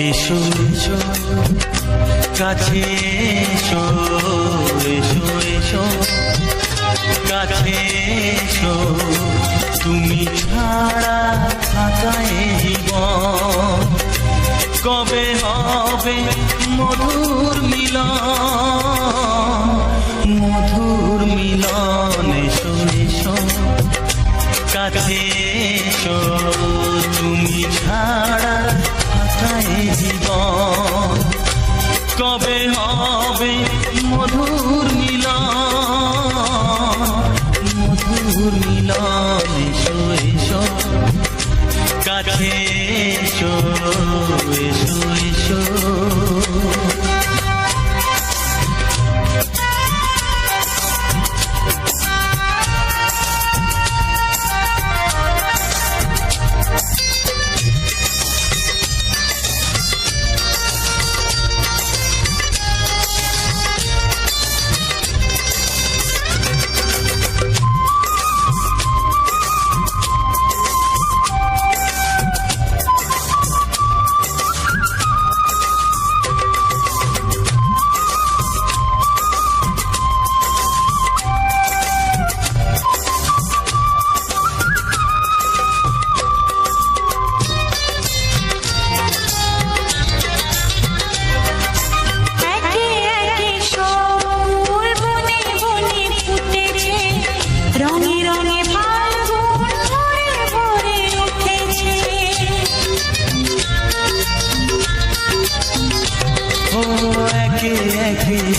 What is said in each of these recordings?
এসো এসো কাছে এসো এসো এসো কাছে এসো তুমি ছাড়া থাকা এ জীবন কবে হবে মধুর মিলন মধুর মিলন এসো এসো কাছে এসো তুমি ছাড়া জীবন কবে হবে মধুর মিলন এসো এসো কাছে এসো এসো এসো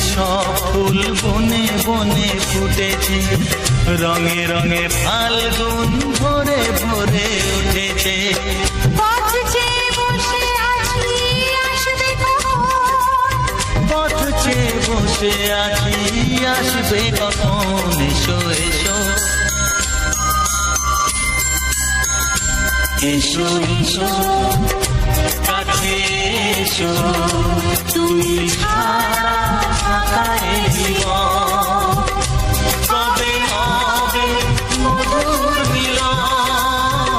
সব ফুল বনে বনে ফুটেছে রঙে রঙে ফাল্গুন ভরে ভরে উঠেছে পথ চেয়ে বসে আছি আসবে কখন এসো এসো এসো এসো কাছে এসো তুমি ছাড়া থাকা এ জীবন কবে হবে মধুর মিলন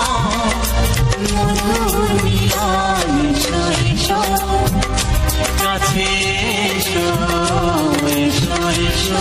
এসো এসো কাছে এসো এসো এসো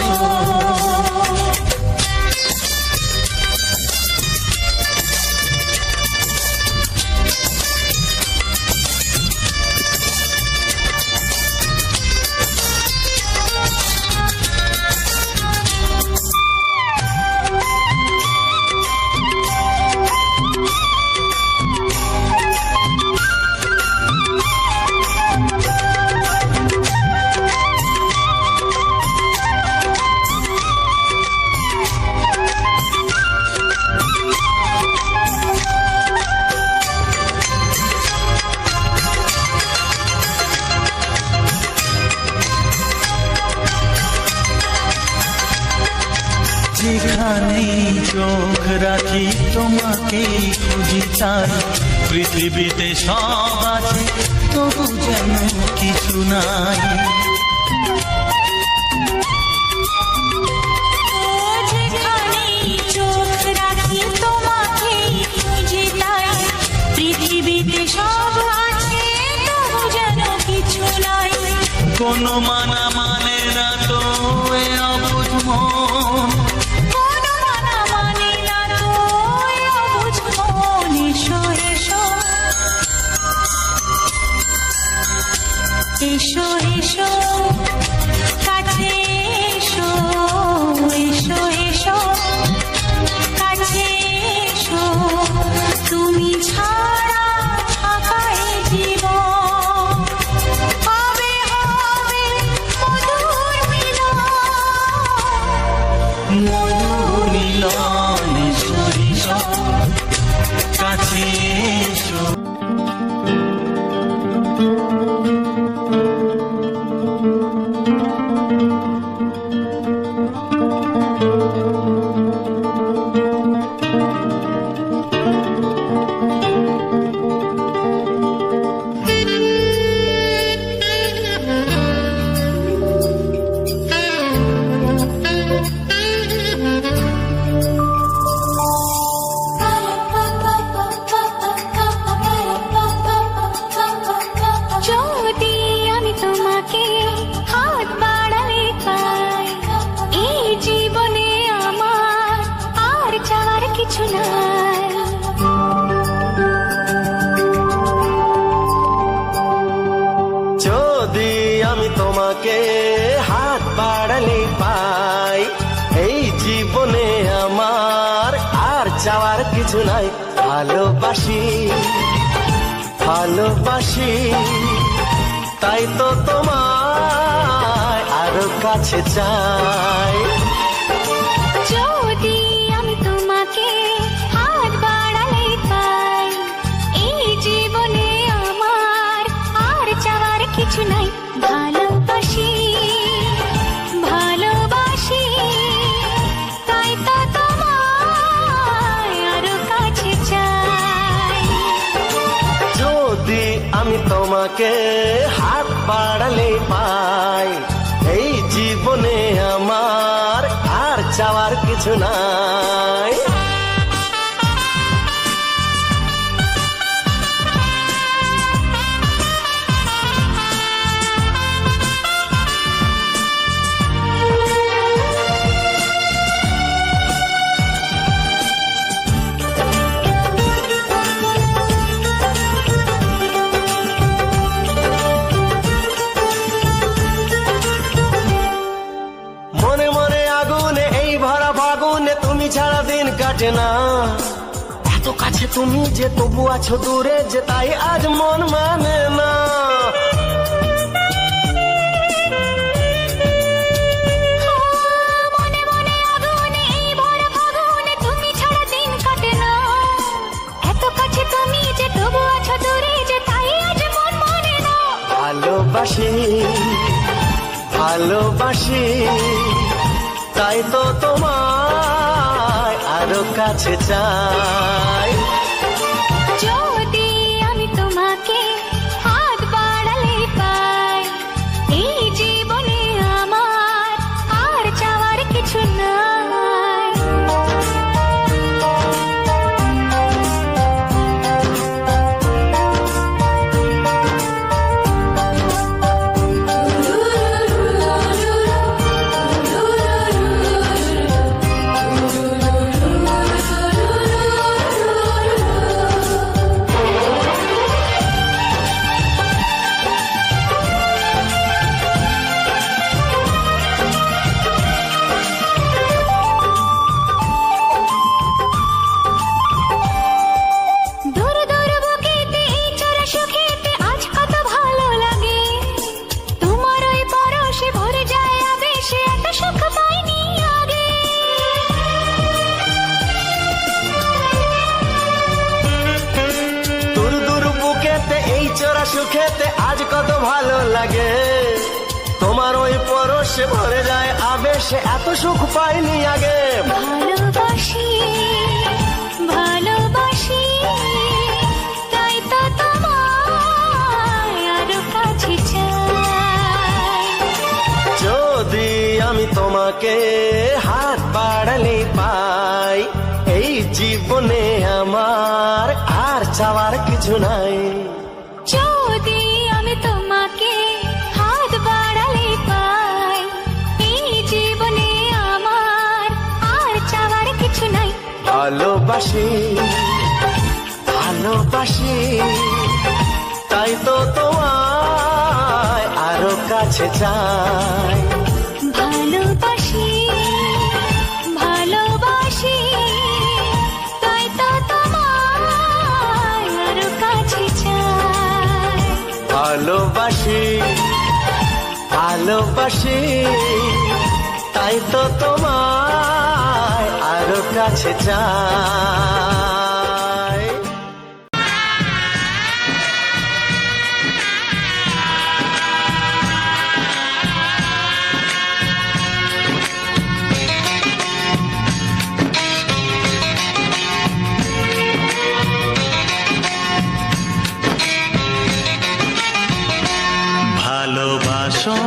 যেখানেই চোখ রাখি তোমাকেই খুঁজি চাই পৃথিবীতে সব আছে তবু যেন কিছু নাই যেখানেই চোখ রাখি তোমাকেই খুঁজি চাই পৃথিবীতে সব আছে তবু যেন কিছু নাই কোনো মানা মানে না তো এ অবুঝ মন এসো এসো কাছে এসো এসো এসো কাছে এসো তুমি ছাড়া ফাঁকা এ জীবন হবে হবে মধুর মিলন মধুর মিলন এসো এসো কাছে এসো। যদি আমি তোমাকে হাত বাড়ালে পাই এই জীবনে আমার আর চাওয়ার কিছু নাই যদি আমি তোমাকে হাত বাড়ালে পাই এই জীবনে আমার আর চাওয়ার কিছু নাই ভালোবাসি ভালোবাসি তাই তো তোমায় আরো কাছে চাই যদি আমি তোমাকে হাত বাড়ালে পাই এই জীবনে আমার আর চাওয়ার কিছু নাই ভালোবাসি ভালোবাসি তাই তো তোমায় আরো কাছে চাই যদি আমি তোমাকে হাত বাড়ালে পাই এই জীবনে আমার আর চাওয়ার কিছু নাই মনে মনে আগুনে এই ভরা ফাগুনে তুমি ছাড়া দিন কাটে না এত কাছে তুমি যে তবু আছো দূরে যে তাই আজ মন মানে না মনে মনে আগুনে এই ভরা ফাগুনে তুমি ছাড়া দিন কাটে না এত কাছে তুমি যে তবু আছো দূরে যে তাই আজ মন মানে না ভালোবাসি ভালোবাসি তাই তো তোমায় আরো কাছে চাই যদি আমি তোমাকে হাত বাড়ালে পাই এই জীবনে আমার আর চাওয়ার কিছু নাই দূর দূর বুকেতে এই চোরা সুখেতে আজ কত ভালো লাগে তোমার ওই পরশে ভরে যায় আবেশে এত সুখ পাইনি আগে দূর দূর বুকেতে এই চোরা সুখেতে আজ কত ভালো লাগে তোমার ওই পরশে ভরে যায় আবেশে এত সুখ পাইনি আগে ভালোবাসি ভালোবাসি তাই তো তোমায় আরো কাছে চাই যদি আমি তোমাকে হাত বাড়ালে পাই এই জীবনে আমার আর চাওয়ার কিছু নাই যদি আমি তোমাকে হাত বাড়ালে পাই এই জীবনে আমার আর চাওয়ার কিছু নাই ভালোবাসি ভালোবাসি তাই তো তোমায় চাই। ভালোবাসি ভালোবাসি তাই তো তোমায় আরো কাছে চাই। ভালোবাসি ভালোবাসি তাই তো তোমায় আরো কাছে চাই। ভালোবাসো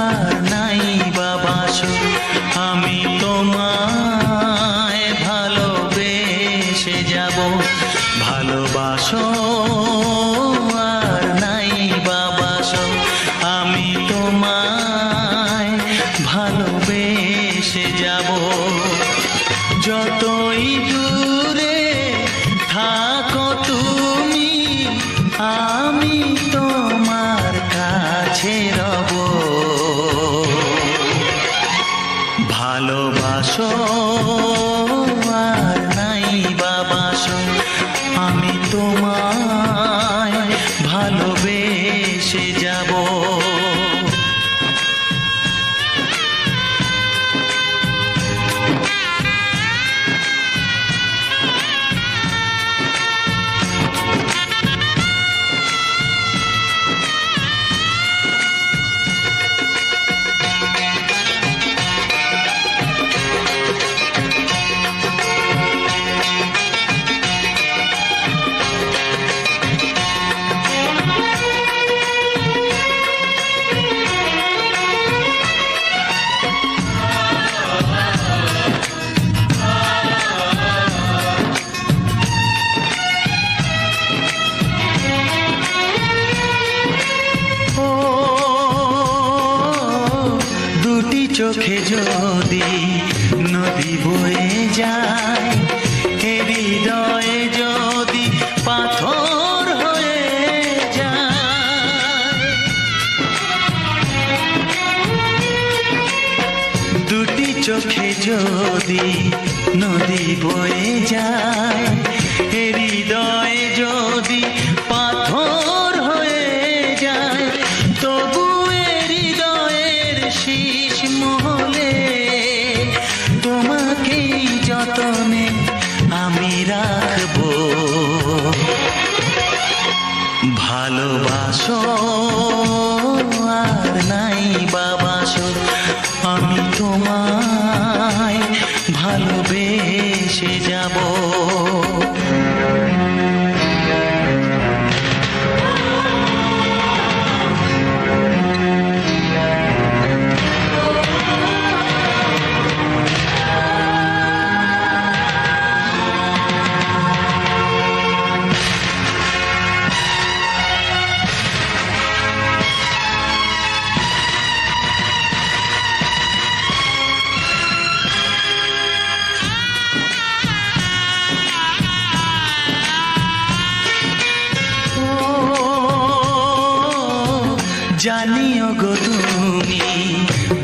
আর নাই বাবাসো, আমি তোমায় ভালোবেসে যাব। ভালোবাসো আর নাই বাবাসো, আমি তোমায় ভালোবেসে যাব। যতই দূরে থাকো তুমি, আমি তোমার কাছে রব। ভালোবাসো আর নাই বাবাসো, আমি তোমায় ভালোবেসে যাব। চোখে যদি নদী বয়ে যায়, হৃদয়ে যদি পাথর হয়ে যায়। দুটি চোখে যদি নদী বয়ে যায়, হৃদয়ে যদি পাথর হয়ে যায়, তবু হৃদয়ের শীষ মহলে তোমাকেই যতনে আমি রাখবো। ভালোবাসো আর নাই বাবাসো, আমি তোমায় ভালোবেসে যাব। জানিও গো তুমি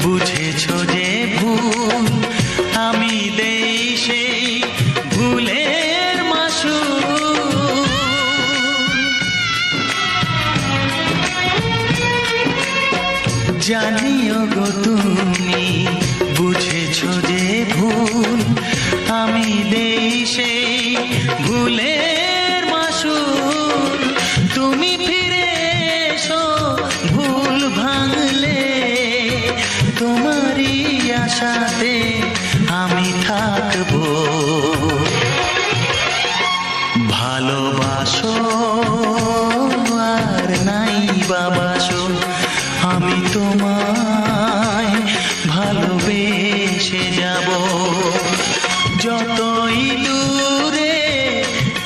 বুঝেছো যে ভুল, আমি দেই সেই ভুলের মাসুল। জানিও গো তুমি বুঝেছো যে ভুল, আমি দেই সেই ভুলের মাসুল। তুমি ফিরে এসো ভুল ভাঙলে, তোমারই আশাতে আমি থাকবো। ভালোবাসো আর নাই বাবাসো, আমি তোমায় ভালোবেসে যাব। যতই দূরে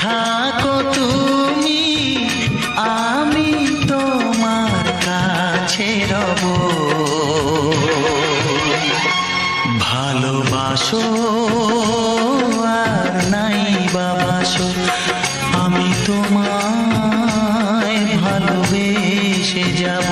থাকো তুমি, আমি তোমার কাছে রব। ভালোবাসো আর নাই বাবাসো, আমি তোমায় ভালোবেসে যাব।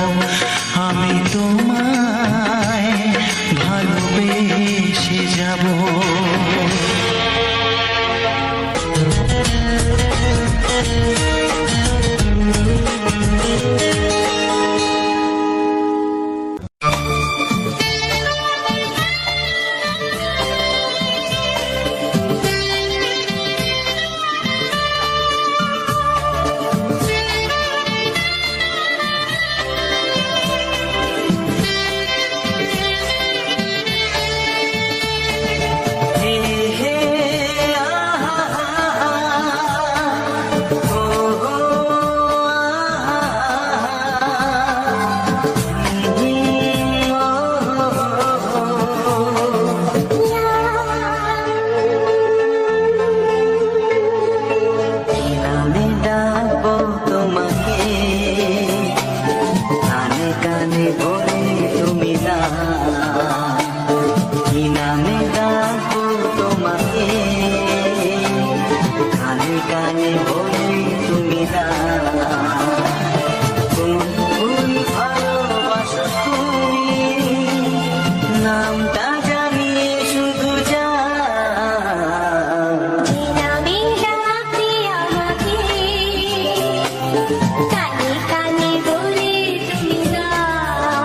কানে কানে বলে তুমি গাও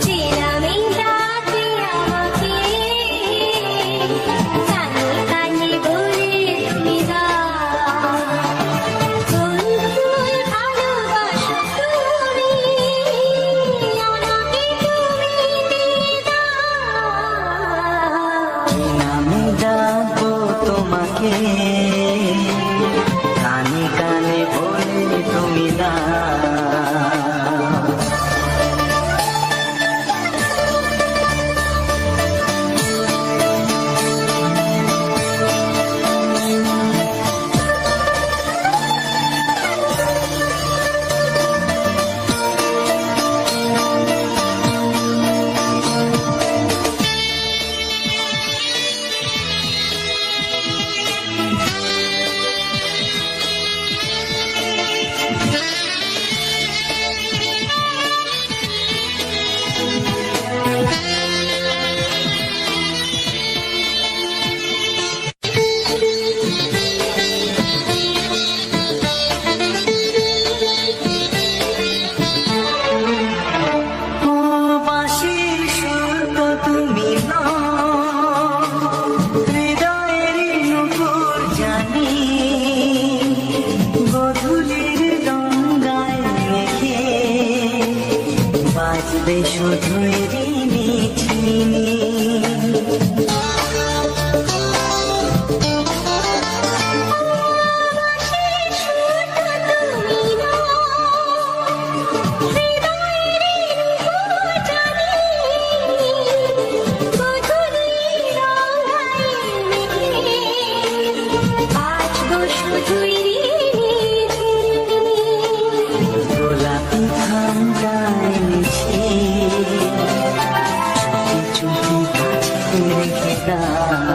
যে নামে ডাকে আমাকে কানে কানে বলে তুমি গাও কোন ফুল ভালোবাসো তুমি আমাকে তুমি দিয়ে দাও আমি ডাকবো তোমাকে কানে কানে বলে তুমি দাও। ও বাঁশির সুর তো তুমি নও, হৃদয়ের নুপুর জানি গধূলির গঙ্গায় মেখে বাজবে শুধুই রিনিঝিনি। গোলাপি খামটায় মিছে চুপি চুপি রেখে দাও।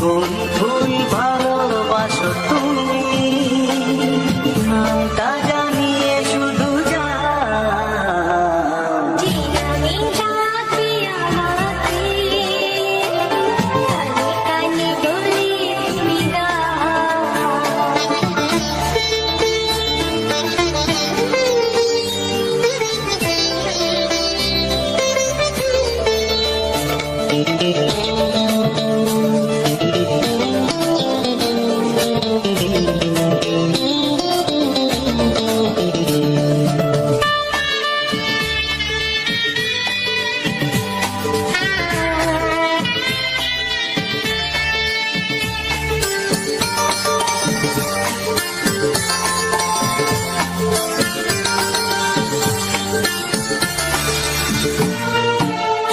কোন ফুল ভালোবাসো তুমি নামটা জানিয়ে শুধু যাও। যে নামে ডাকে আমাকে কানে কানে বলে তুমি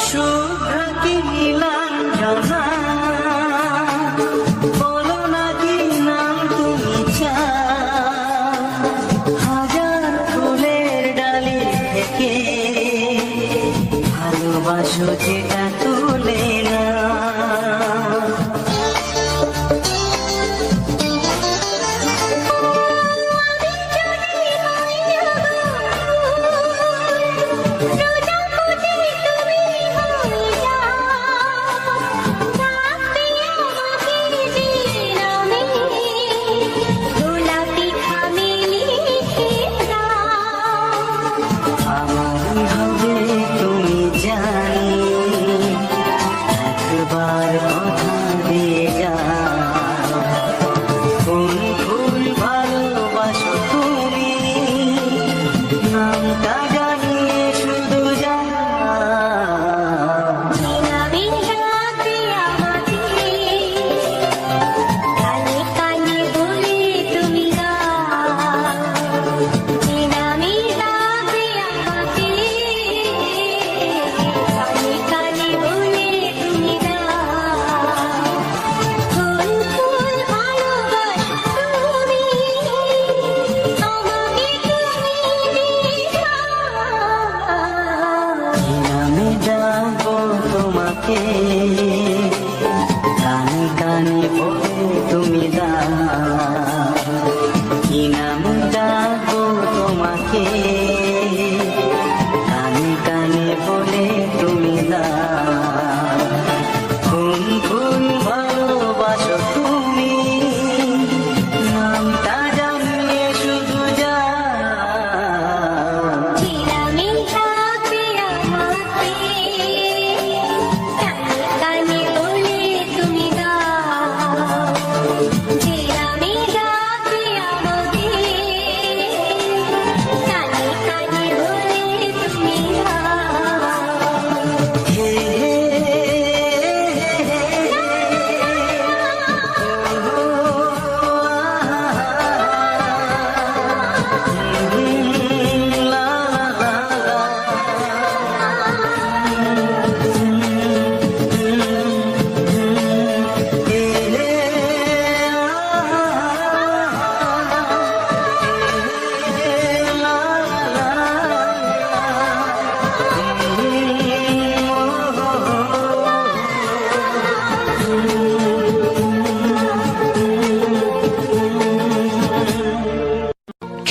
শুভ্র কি নীলাঞ্জনা বলো না কি নাম তুমি চাও। হাজার ফুলের ডালি থেকে ভালোবাসো যেটা তুলে না। গোলাপি খামে লিখে দাও আমার হবে তুমি জানি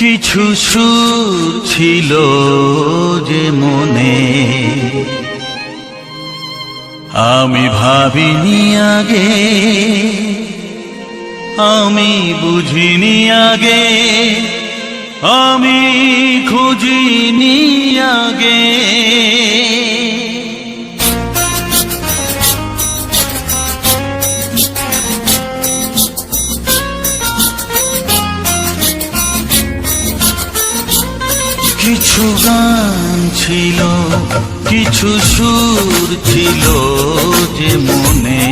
কিছু সুর ছিল যে মনে আমি ভাবিনি আগে, আমি বুঝিনি আগে, আমি খুঁজিনি আগে। কিছু গান ছিল, কিছু সুর ছিল যে মনে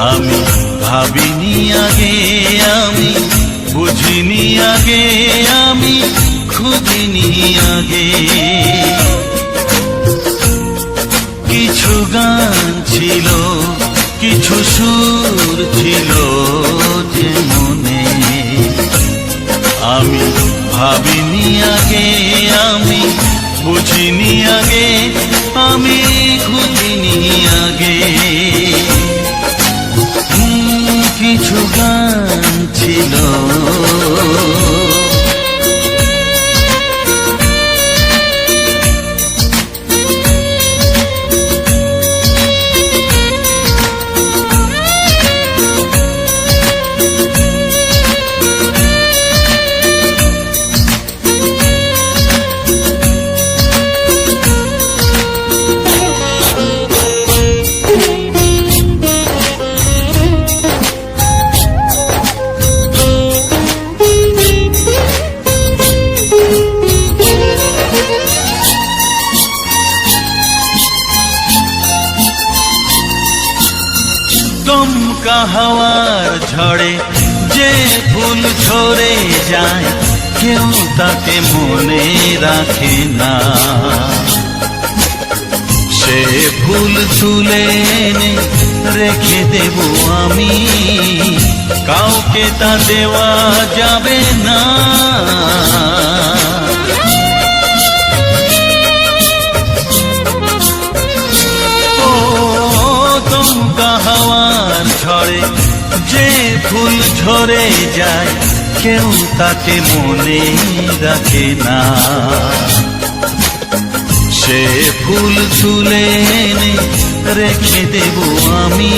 আমি ভাবিনি আগে, আমি বুঝিনি আগে, আমি খুঁজিনি আগে। কিছু গান ছিল, কিছু সুর ছিল যে মনে আমি ভাবিনি আগে, আমি বুঝিনি আগে, আমি খুঁজিনি আগে। কিছু গান ছিল। দমকা হাওয়ার ঝড়ে যে ফুল ঝরে যায়, কেউ তাকে মনে রাখে না। সে ফুল তুলে এনে রেখে দেব আমি, কাউকে তা দেওয়া যাবে না। হাওয়ার ঝড়ে যে ফুল ঝরে যায়, কেউ তাকে মনে রাখে না। সে ফুল তুলে এনে রেখে দেব আমি,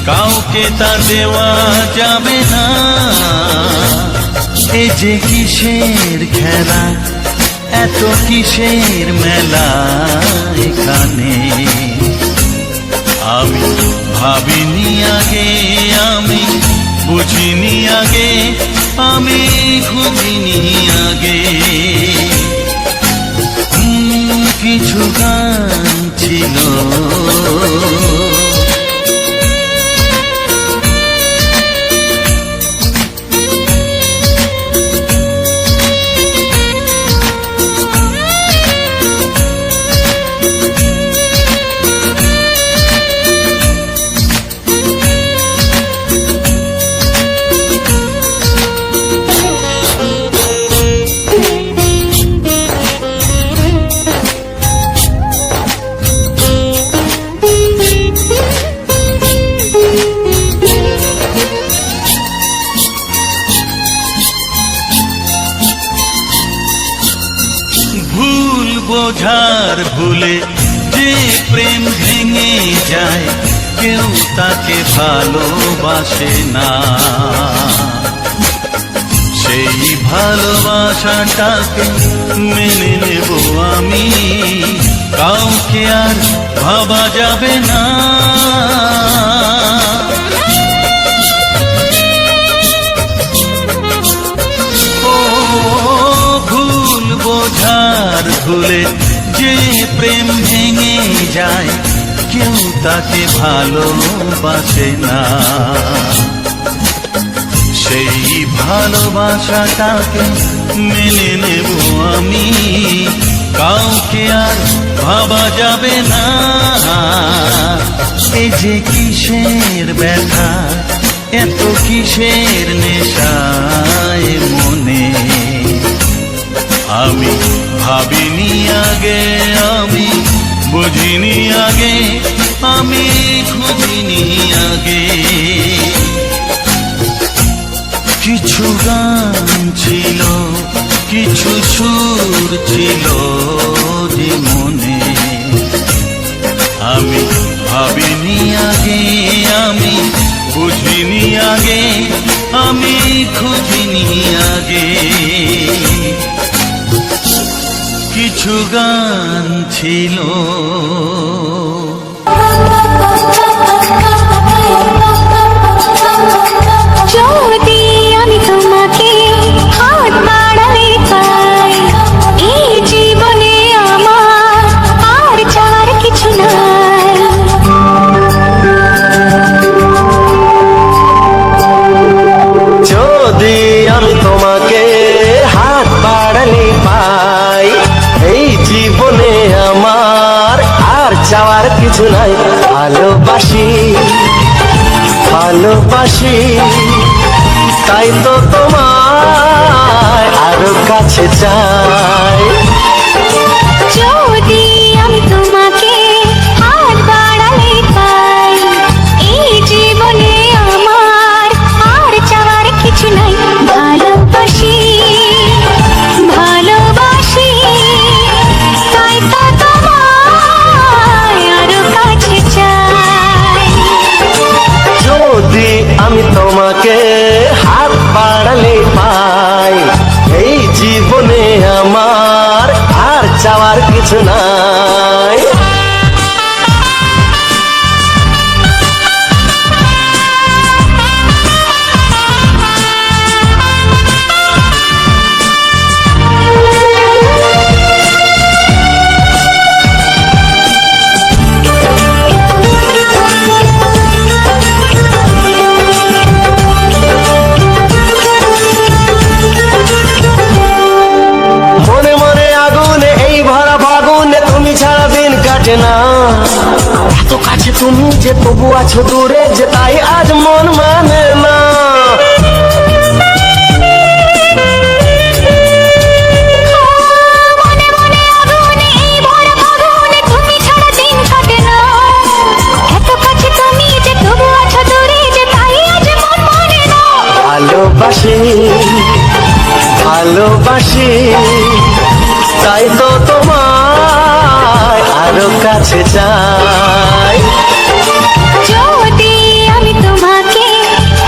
কাউকে তা দেওয়া যাবে না। এ যে কিসের খেলা, এত কিসের মেলা এখানে আমি ভাবিনি আগে, আমি বুঝিনি আগে, আমি খুঁজিনি আগে। কিছু গান ছিল। ভুল বোঝার ভুলে যে প্রেম ভেঙে যায়, কেউ তাকে ভালোবাসে না। সেই ভালোবাসাটাকে মেনে নেব আমি, কাউকে আর ভাবা যাবে না। বোঝার ভুলে যে প্রেম ভেঙে যায়, কেউ তাকে ভালোবাসে না। সেই ভালোবাসাটাকে মেনে নেব আমি, কাউকে আর ভাবা যাবে না। এই যে কিসের ব্যথা, এত কিসের নেশায় মনে আমি ভাবিনি আগে, আমি বুঝিনি আগে, আমি খুঁজিনি আগে। কিছু গান ছিল, কিছু সুর ছিল যে মনে, আমি ভাবিনি আগে, আমি বুঝিনি আগে, আমি খুঁজিনি আগে। কিছু গান ছিল। যদি আমি তোমাকে হাত বাড়ালে পাই, এই জীবনে আমার আর চাওয়ার কিছু নাই। যদি আমি তোমাকে হাত বাড়ালে পাই, এই জীবনে আমার আর চাওয়ার কিছু নাই। ভালোবাসি ভালোবাসি, তাই তো তোমায় আরো কাছে চাই। যদি আমি তোমাকে হাত বাড়ালে পাই, এই জীবনে আমার আর চাওয়ার কিছু নাই। ভালোবাসি ভালোবাসি, তাই তো তোমায় আরো কাছে চাই। যদি আমি তোমাকে হাত বাড়ালে পাই, এই জীবনে আমার আর চাওয়ার কিছু নাই। মনে মনে আগুনে এই ভরা ফাগুনে তুমি ছাড়া দিন কাটে না। এত কাছে তুমি যে তবু আছো দূরে, যে তাই আজ মন মানে না। মনে মনে আগুনে এই ভরা ফাগুনে তুমি ছাড়া দিন কাটে না। এত কাছে তুমি যে তবু আছো দূরে, যে তাই আজ মন মানে না। ভালোবাসি ভালোবাসি, তাই তো তোমায় আরো কাছে চাই। যদি আমি তোমাকে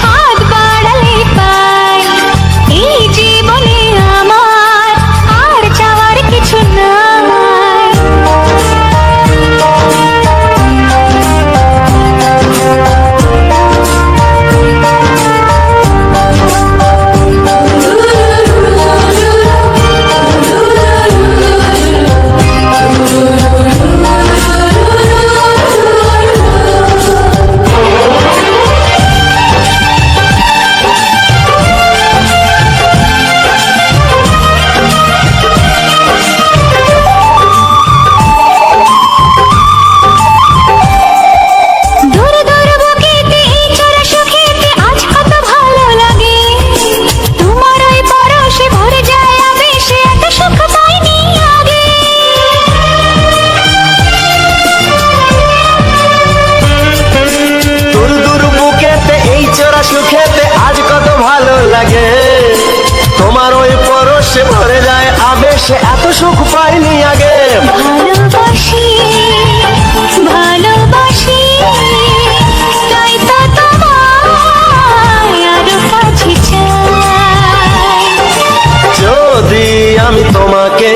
হাত বাড়ালে পাই, এই জীবনে আমার আর চাওয়ার কিছু নাই। দূর দূর বুকেতে এই চোরা সুখেতে আজ কত ভালো লাগে। তোমার ওই পরশে ভরে যায় আবেশে, এত সুখ পাইনি আগে। দূর দূর বুকেতে এই চোরা সুখেতে আজ কত ভালো লাগে। তোমার ওই পরশে ভরে যায় আবেশে, এত সুখ পাইনি আগে। ভালোবাসি ভালোবাসি, তাই তো তোমায় আরো কাছে চাই। যদি আমি তোমাকে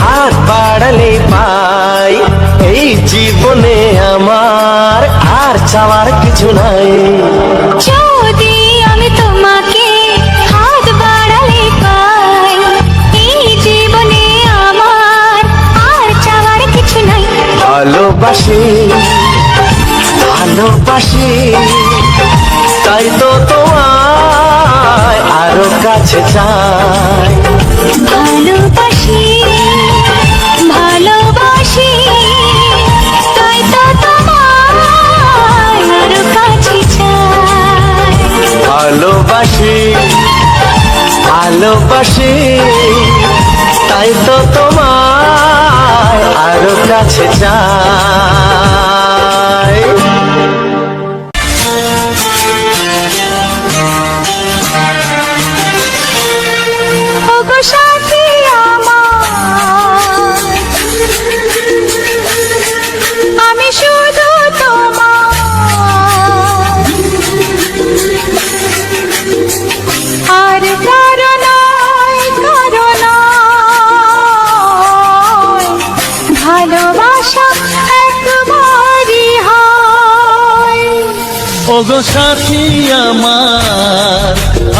হাত বাড়ালে পাই, এই জীবনে আমার আর চাওয়ার কিছু নাই। যদি আমি তোমাকে হাত বাড়ালে পাই, এই জীবনে আমার আর চাওয়ার কিছু নাই। ভালোবাসি ভালোবাসি, তাই তো তোমায় আরো কাছে চাই। ভালোবাসি ভালোবাসি, তাই তো তোমায় আরো কাছে চাই। ভালোবাসি ভালোবাসি, তাই তো তোমায় আরো কাছে চাই। ওগো সাথী আমার,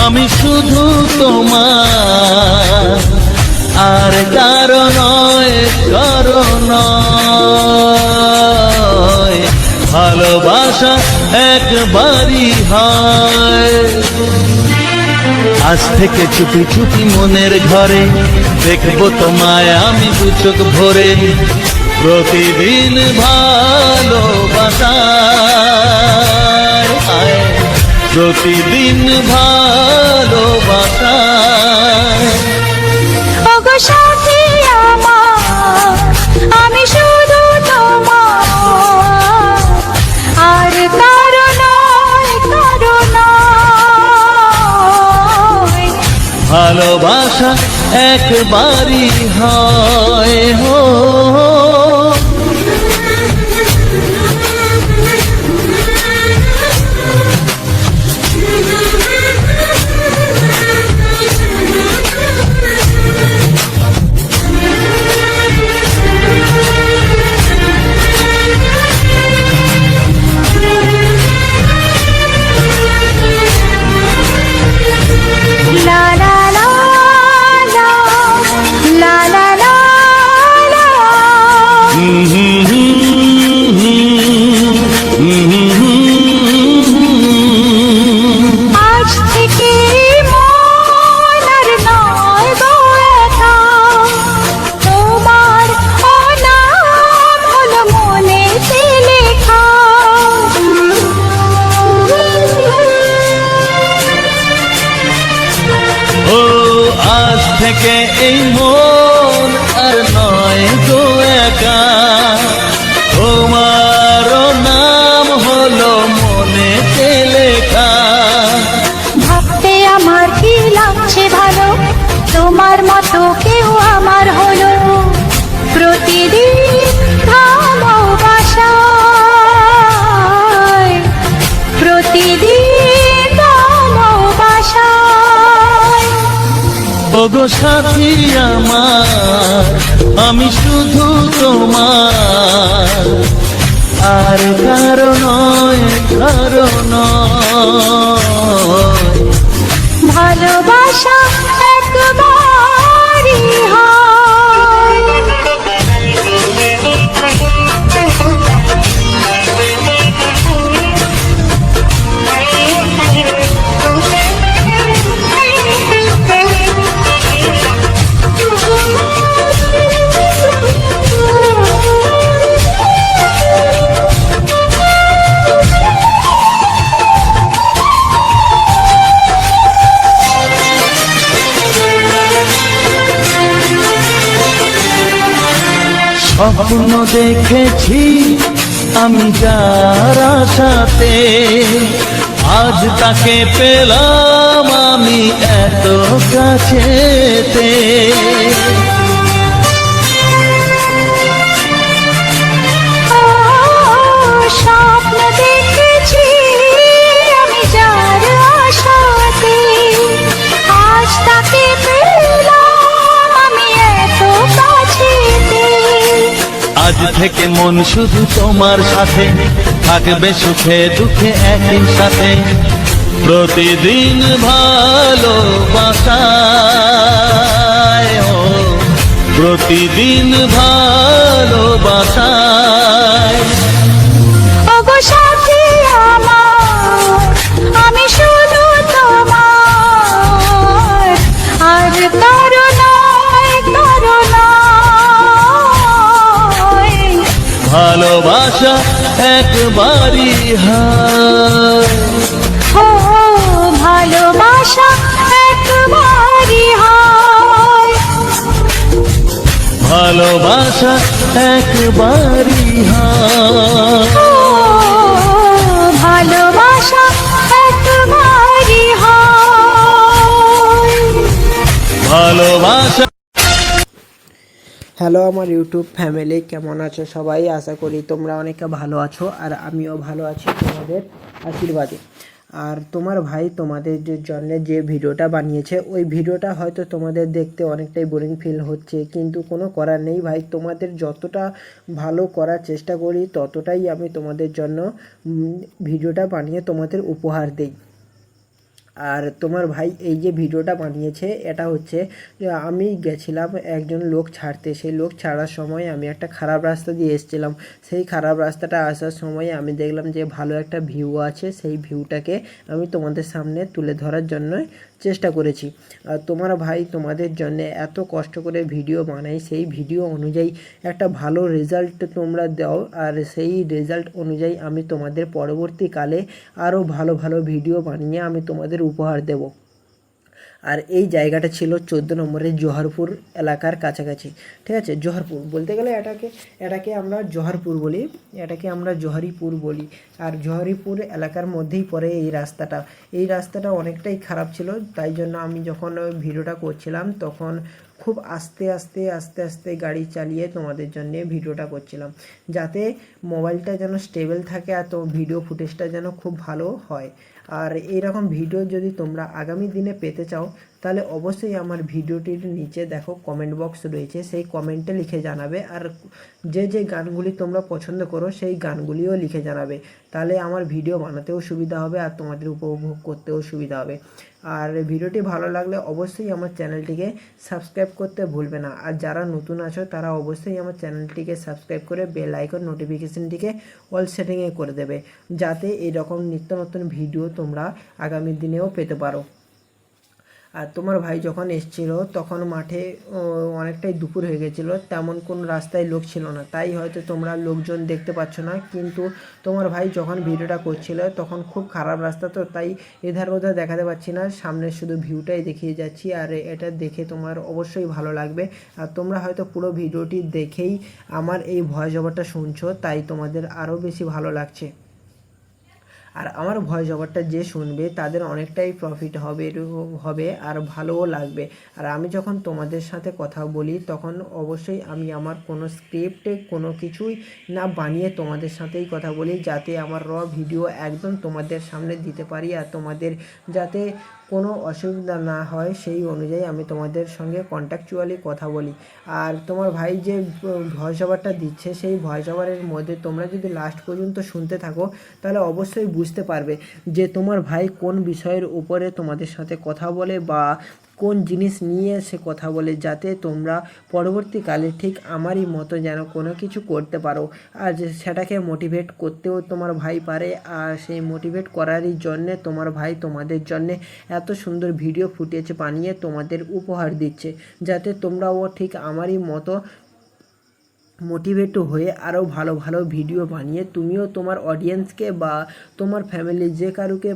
আমি শুধু তোমার, আর কারো নয়, কারো নয়। ভালোবাসা একবারই হয়। আজ থেকে চুপি চুপি মনের ঘরে দেখবো তোমায় আমি দু চোখ ভরে। প্রতিদিন ভালোবাসায়, প্রতিদিন ভালোবাসায়। ওগো সাথী আমার, আমি শুধু তোমার, আর কারো নয়, কারো নয়। ভালোবাসা একবারই হয় হো। লা লা লা লা, লা লা লা লা। আজ থেকে মন আর নয় গো একা, তোমার অনাম হলো মনেতে লেখা। ও আজ থেকে এই মন আর নয় গো একা, তোমারও নাম হলো মনেতে লেখা। ভাবতে আমার কি লাগছে ভালো, তোমার মতো কেউ আমার হলো। প্রতিদিন ভালোবাসায়, প্রতিদিন ভালোবাসায়। ওগো সাথী আমার, আমি শুধু তোমার, আর কারো নয়, কারো নয়। ভালোবাসা একবারই হয়। স্বপ্ন দেখেছি আমি যার সাথে, আজ তাকে পেলাম আমি এত কাছেতে। স্বপ্ন দেখেছি আমি যার আশাতে, আজ তাকে পেলাম আমি এত কাছেতে। আজ থেকে মন শুধু তোমার সাথে, থাকবে সুখে দুঃখে একই সাথে। প্রতিদিন ভালোবাসায়, ও প্রতিদিন ভালোবাসায়। ওগো সাথী আমার, আমি শুধু তোমার, আর কারো নয়, কারো নয়। ভালোবাসা একবারই হয়। ও ভালোবাসা একবারই হয়। ভালোবাসা একবারই হয়। ও ভালোবাসা একবারই হয়। ভালোবাসা। হ্যালো আমার ইউটিউব ফ্যামিলি, কেমন আছো সবাই? আশা করি তোমরা অনেকে ভালো আছো, আর আমিও ভালো আছি তোমাদের আশীর্বাদে। আর তোমার ভাই তোমাদের জন্য যে ভিডিওটা বানিয়েছে ওই ভিডিওটা হয়তো তোমাদের দেখতে অনেকটাই বোরিং ফিল হচ্ছে, কিন্তু কোনো করার নেই ভাই। তোমাদের যতটা ভালো করার চেষ্টা করি ততটাই আমি তোমাদের জন্য ভিডিওটা বানিয়ে তোমাদের উপহার দিই। আর তোমার ভাই এই যে ভিডিওটা বানিয়েছে এটা হচ্ছে যে আমি গেছিলাম একজন লোক ছাড়তে, সেই লোক ছাড়ার সময় আমি একটা খারাপ রাস্তা দিয়ে এসেছিলাম। সেই খারাপ রাস্তাটা আসার সময় আমি দেখলাম যে ভালো একটা ভিউ আছে, সেই ভিউটাকে আমি তোমাদের সামনে তুলে ধরার জন্য চেষ্টা করেছি। আর তোমার ভাই তোমাদের জন্য এত কষ্ট করে ভিডিও বানাই, সেই ভিডিও অনুযায়ী একটা ভালো রেজাল্ট তোমরা দাও, আর সেই রেজাল্ট অনুযায়ী আমি তোমাদের পরবর্তীকালে আরও ভালো ভালো ভিডিও বানিয়ে আমি তোমাদের উপহার দেব। আর এই জায়গাটা ছিল 14 নম্বরের জোহরপুর এলাকার কাছাকাছি, ঠিক আছে। জোহরপুর বলতে গেলে এটাকে আমরা জোহরপুর বলি, এটাকে আমরা জোহরিপুর বলি। আর জোহরিপুর এলাকার মধ্যেই পড়ে এই রাস্তাটা অনেকটাই খারাপ ছিল, তাই জন্য আমি যখন ভিডিওটা করছিলাম তখন খুব আস্তে আস্তে গাড়ি চালিয়ে তোমাদের জন্য ভিডিওটা করছিলাম, যাতে মোবাইলটা যেন স্টেবল থাকে আর তো ভিডিও ফুটেজটা যেন খুব ভালো হয়। আর এইরকম ভিডিও যদি তোমরা আগামী দিনে পেতে চাও তাহলে অবশ্যই আমার ভিডিওটির নিচে দেখো কমেন্ট বক্স রয়েছে, সেই কমেন্টে লিখে জানাবে। আর যে গানগুলি তোমরা পছন্দ করো সেই গানগুলিও লিখে জানাবে, তাহলে আমার ভিডিও বানাতেও সুবিধা হবে আর তোমাদের উপভোগ করতেও সুবিধা হবে। আর ভিডিওটি ভালো লাগলে অবশ্যই আমার চ্যানেলটিকে সাবস্ক্রাইব করতে ভুলবে না। আর যারা নতুন আছো তারা অবশ্যই আমার চ্যানেলটিকে সাবস্ক্রাইব করে বেল আইকন নোটিফিকেশনটিকে অল সেটিংয়ে করে দেবে, যাতে এরকম নিত্য নতুন ভিডিও তোমরা আগামী দিনেও পেতে পারো। আর তোমার ভাই যখন এসেছিল তখন মাঠে অনেকটাই দুপুর হয়ে গেছিলো, তেমন কোনো রাস্তায় লোক ছিল না, তাই হয়তো তোমরা লোকজন দেখতে পাচ্ছ না। কিন্তু তোমার ভাই যখন ভিডিওটা করছিল তখন খুব খারাপ রাস্তা, তো তাই এধার ওধার দেখাতে পাচ্ছি না, সামনে শুধু ভিউটাই দেখিয়ে যাচ্ছি। আর এটা দেখে তোমার অবশ্যই ভালো লাগবে। আর তোমরা হয়তো পুরো ভিডিওটি দেখেই আমার এই ভয়েস ওভারটা শুনছো, তাই তোমাদের আরও বেশি ভালো লাগছে। আর আমার ভয়েস ওভারটা যে শুনবে তাদের অনেকটাই প্রফিট হবে আর ভালোও লাগবে। আর আমি যখন তোমাদের সাথে কথা বলি তখন অবশ্যই আমি আমার কোনো স্ক্রিপ্টে কোনো কিছুই না বানিয়ে তোমাদের সাথেই কথা বলি, যাতে আমার ভিডিও একদম তোমাদের সামনে দিতে পারি আর তোমাদের যাতে কোনো অসুবিধা না হয় সেই অনুযায়ী আমি তোমাদের সঙ্গে কন্ট্যাকচুয়ালি কথা বলি। আর তোমার ভাই যে ভয়েস ওভারটা দিচ্ছে সেই ভয়েস ওভারের মধ্যে তোমরা যদি লাস্ট পর্যন্ত শুনতে থাকো তাহলে অবশ্যই বুঝতে পারবে যে তোমার ভাই কোন বিষয়ের উপরে তোমাদের সাথে কথা বলে বা কোন জিনিস নিয়ে সে কথা বলে, যাতে তোমরা পরবর্তীকালে ঠিক আমারই মতো যেন কোনো কিছু করতে পারো। আর সেটাকে মোটিভেট করতেও তোমার ভাই পারে, আর সেই মোটিভেট করারই জন্যে তোমার ভাই তোমাদের জন্যে এত সুন্দর ভিডিও ফুটেজ বানিয়ে তোমাদের উপহার দিচ্ছে, যাতে তোমরাও ঠিক আমারই মতো মোটিভেট হয়ে আরও ভালো ভালো ভিডিও বানিয়ে তুমিও তোমার অডিয়েন্সকে বা তোমার ফ্যামিলি যে কারুকে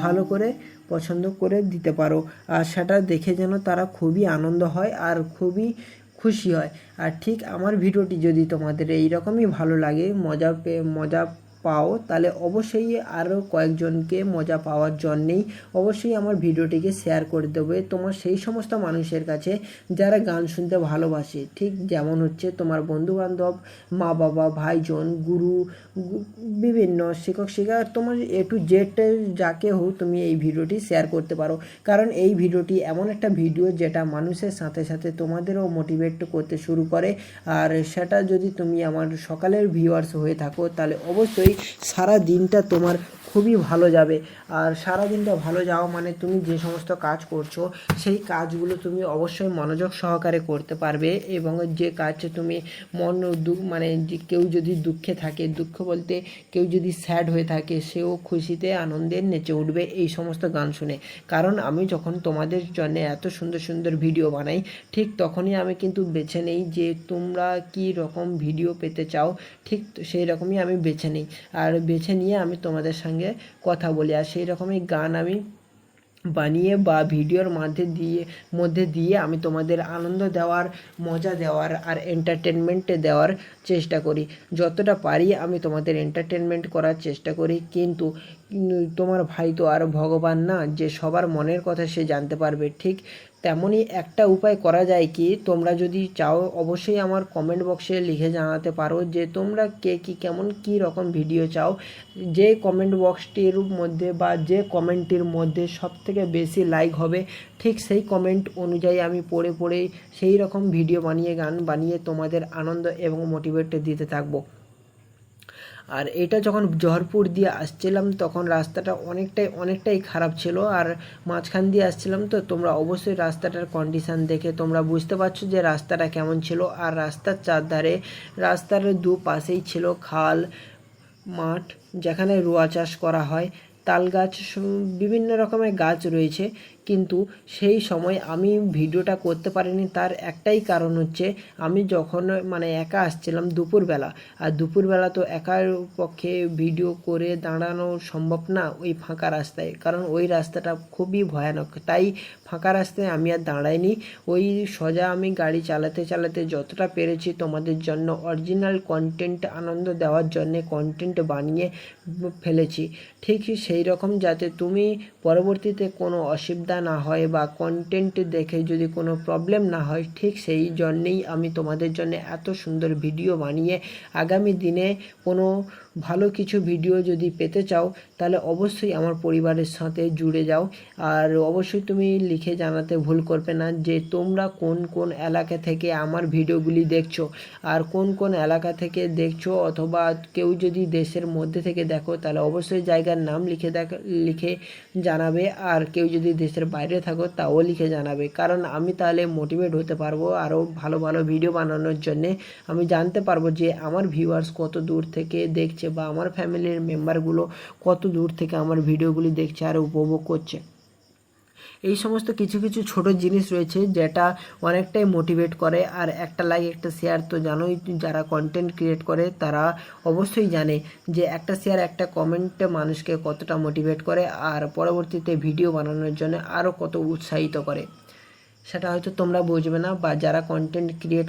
ভালো করে পছন্দ করে দিতে পারো। আর সেটা দেখে যেন তারা খুবই আনন্দ হয় আর খুবই খুশি হয়। আর ঠিক আমার ভিডিওটি যদি তোমাদের এইরকমই ভালো লাগে, মজা পাও, তাহলে অবশ্যই আরও কয়েকজনকে মজা পাওয়ার জন্যেই অবশ্যই আমার ভিডিওটিকে শেয়ার করে দেবে তোমার সেই সমস্ত মানুষের কাছে যারা গান শুনতে ভালোবাসে, ঠিক যেমন হচ্ছে তোমার বন্ধুবান্ধব, মা বাবা, ভাইজন, গুরু, বিভিন্ন শিক্ষক শিক্ষা, তোমার A to Z যাকে হোক তুমি এই ভিডিওটি শেয়ার করতে পারো। কারণ এই ভিডিওটি এমন একটা ভিডিও যেটা মানুষের সাথে সাথে তোমাদেরও মোটিভেট করতে শুরু করে। আর সেটা যদি তুমি আমার সকালের ভিউয়ার্স হয়ে থাকো তাহলে অবশ্যই সারা দিনটা তোমার খুবই ভালো যাবে। আর সারা দিনটা ভালো যাওয়া মানে তুমি যে সমস্ত কাজ করছো সেই কাজগুলো তুমি অবশ্যই মনোযোগ সহকারে করতে পারবে, এবং যে কাজ তুমি কেউ যদি দুঃখে থাকে, দুঃখ বলতে কেউ যদি স্যাড হয়ে থাকে, সেও খুশিতে আনন্দে নেচে উঠবে এই সমস্ত গান শুনে। কারণ আমি যখন তোমাদের জন্য এত সুন্দর সুন্দর ভিডিও বানাই ঠিক তখনই আমি কিন্তু বেছে নেই যে তোমরা কি রকম ভিডিও পেতে চাও, ঠিক সেই রকমই আমি বেছে নিই। আর বেছে নিয়ে আমি তোমাদের সঙ্গে কথা বলি, আর সেই রকমই গান আমি বানিয়ে বা ভিডিওর মধ্যে দিয়ে আমি তোমাদের আনন্দ দেওয়ার, মজা দেওয়ার আর এন্টারটেনমেন্ট দেওয়ার চেষ্টা করি। যতটা পারি আমি তোমাদের এন্টারটেনমেন্ট করার চেষ্টা করি, কিন্তু তোমার ভাই তো আর ভগবান না যে সবার মনের কথা সে জানতে পারবে। ঠিক তেমনই একটা উপায় করা যায় কি, তোমরা যদি চাও অবশ্যই আমার কমেন্ট বক্সে লিখে জানাতে পারো যে তোমরা কে কী কেমন কী রকম ভিডিও চাও। যে কমেন্ট বক্সটির মধ্যে বা যে কমেন্টটির মধ্যে সবথেকে বেশি লাইক হবে ঠিক সেই কমেন্ট অনুযায়ী আমি পড়ে পড়ে সেই রকম ভিডিও বানিয়ে গান বানিয়ে তোমাদের আনন্দ এবং মোটিভেট দিতে থাকবো। আর এটা যখন জহরপুর দিয়ে আসছিলাম তখন রাস্তাটা অনেকটাই খারাপ ছিল, আর মাঝখান দিয়ে আসছিলাম তো তোমরা অবশ্যই রাস্তাটার কন্ডিশান দেখে তোমরা বুঝতে পারছো যে রাস্তাটা কেমন ছিল। আর রাস্তার চারধারে রাস্তার দুপাশেই ছিল খাল মাঠ যেখানে রোয়া চাষ করা হয়, তাল গাছ, বিভিন্ন রকমের গাছ রয়েছে। কিন্তু সেই সময় আমি ভিডিওটা করতে পারিনি, তার একটাই কারণ হচ্ছে আমি যখন একা আসছিলাম দুপুরবেলা, আর দুপুরবেলা তো একার পক্ষে ভিডিও করে দাঁড়ানো সম্ভব না ওই ফাঁকা রাস্তায়, কারণ ওই রাস্তাটা খুবই ভয়ানক। তাই ফাঁকা রাস্তায় আমি আর দাঁড়াইনি, ওই সোজা আমি গাড়ি চালাতে চালাতে যতটা পেরেছি তোমাদের জন্য অরিজিনাল কন্টেন্ট আনন্দ দেওয়ার জন্যে কন্টেন্ট বানিয়ে ফেলেছি। ঠিক সেই রকম যাতে তুমি পরবর্তীতে কোনো অসুবিধা না হয় বা কন্টেন্ট দেখে যদি কোনো প্রবলেম না হয়, ঠিক সেই জন্যেই আমি তোমাদের জন্য এত সুন্দর ভিডিও বানিয়ে আগামী দিনে কোনো ভালো কিছু ভিডিও যদি পেতে চাও তাহলে অবশ্যই আমার পরিবারের সাথে জুড়ে যাও। আর অবশ্যই তুমি লিখে জানাতে ভুল করবে না যে তোমরা কোন কোন এলাকা থেকে আমার ভিডিওগুলি দেখছো, আর কোন কোন এলাকা থেকে দেখছো, অথবা কেউ যদি দেশের মধ্যে থেকে দেখো তাহলে অবশ্যই জায়গার নাম লিখে জানাবে, আর কেউ যদি দেশের বাইরে থাকো তাও লিখে জানাবে, কারণ আমি তাহলে মোটিভেট হতে পারবো আরও ভালো ভালো ভিডিও বানানোর জন্যে। আমি জানতে পারবো যে আমার ভিউয়ার্স কত দূর থেকে দেখছে বা আমার ফ্যামিলির মেম্বারগুলো কত দূর থেকে আমার ভিডিওগুলি দেখছে আর উপভোগ করছে। এই সমস্ত কিছু কিছু ছোট জিনিস রয়েছে যেটা অনেকটাই মোটিভেট করে। আর একটা লাইক একটা শেয়ার তো জানোই, যারা কন্টেন্ট ক্রিয়েট করে তারা অবশ্যই জানে যে একটা শেয়ার একটা কমেন্টে মানুষকে কতটা মোটিভেট করে আর পরবর্তীতে ভিডিও বানানোর জন্য আরও কত উৎসাহিত করে। সেটা হয়তো তোমরা বুঝবে না, বা যারা কন্টেন্ট ক্রিয়েট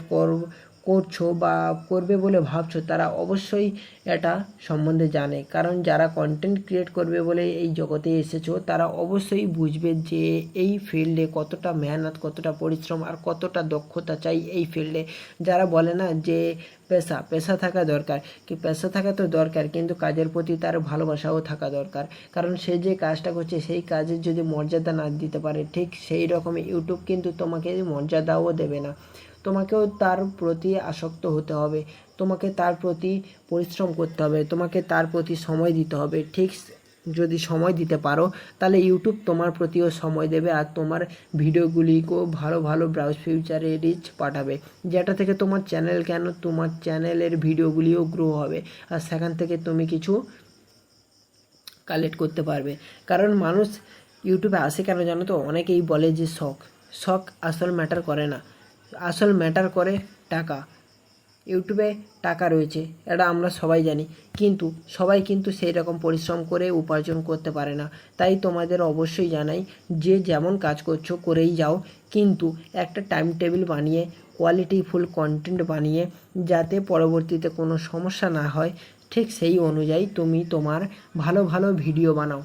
করছো বা করবে বলে ভাবছো তারা অবশ্যই এটা সম্বন্ধে জানে, কারণ যারা কন্টেন্ট ক্রিয়েট করবে বলে এই জগতে এসেছো তারা অবশ্যই বুঝবে যে এই ফিল্ডে কতটা মেহনত, কতটা পরিশ্রম আর কতটা দক্ষতা চাই এই ফিল্ডে। যারা বলে না যে পেশা থাকা দরকার, কি পেশা থাকা তো দরকার, কিন্তু কাজের প্রতি তার ভালোবাসাও থাকা দরকার, কারণ সে যে কাজটা করছে সেই কাজের যদি মর্যাদা না দিতে পারে, ঠিক সেই রকমই ইউটিউব কিন্তু তোমাকে মর্যাদাও দেবে না। তোমাকেও তার প্রতি আসক্ত হতে হবে, তোমাকে তার প্রতি পরিশ্রম করতে হবে, তোমাকে তার প্রতি সময় দিতে হবে। ঠিক যদি সময় দিতে পারো তাহলে ইউটিউব তোমার প্রতিও সময় দেবে আর তোমার ভিডিওগুলিকেও ভালো ভালো ব্রাউজ ফিউচারে রিচ পাঠাবে, যেটা থেকে তোমার তোমার চ্যানেলের ভিডিওগুলিও গ্রো হবে আর সেখান থেকে তুমি কিছু কালেক্ট করতে পারবে। কারণ মানুষ ইউটিউবে আসে কেন জানো তো? অনেকেই বলে যে শখ আসল ম্যাটার করে না, আসল ম্যাটার করে টাকা। ইউটিউবে টাকা রয়েছে এটা আমরা সবাই জানি, কিন্তু সবাই কিন্তু সেই রকম পরিশ্রম করে উপার্জন করতে পারে না। তাই তোমাদের অবশ্যই জানাই যে যেমন কাজ করছো করেই যাও, কিন্তু একটা টাইম টেবিল বানিয়ে কোয়ালিটিফুল কন্টেন্ট বানিয়ে যাতে পরবর্তীতে কোনো সমস্যা না হয়, ঠিক সেই অনুযায়ী তুমি তোমার ভালো ভালো ভিডিও বানাও।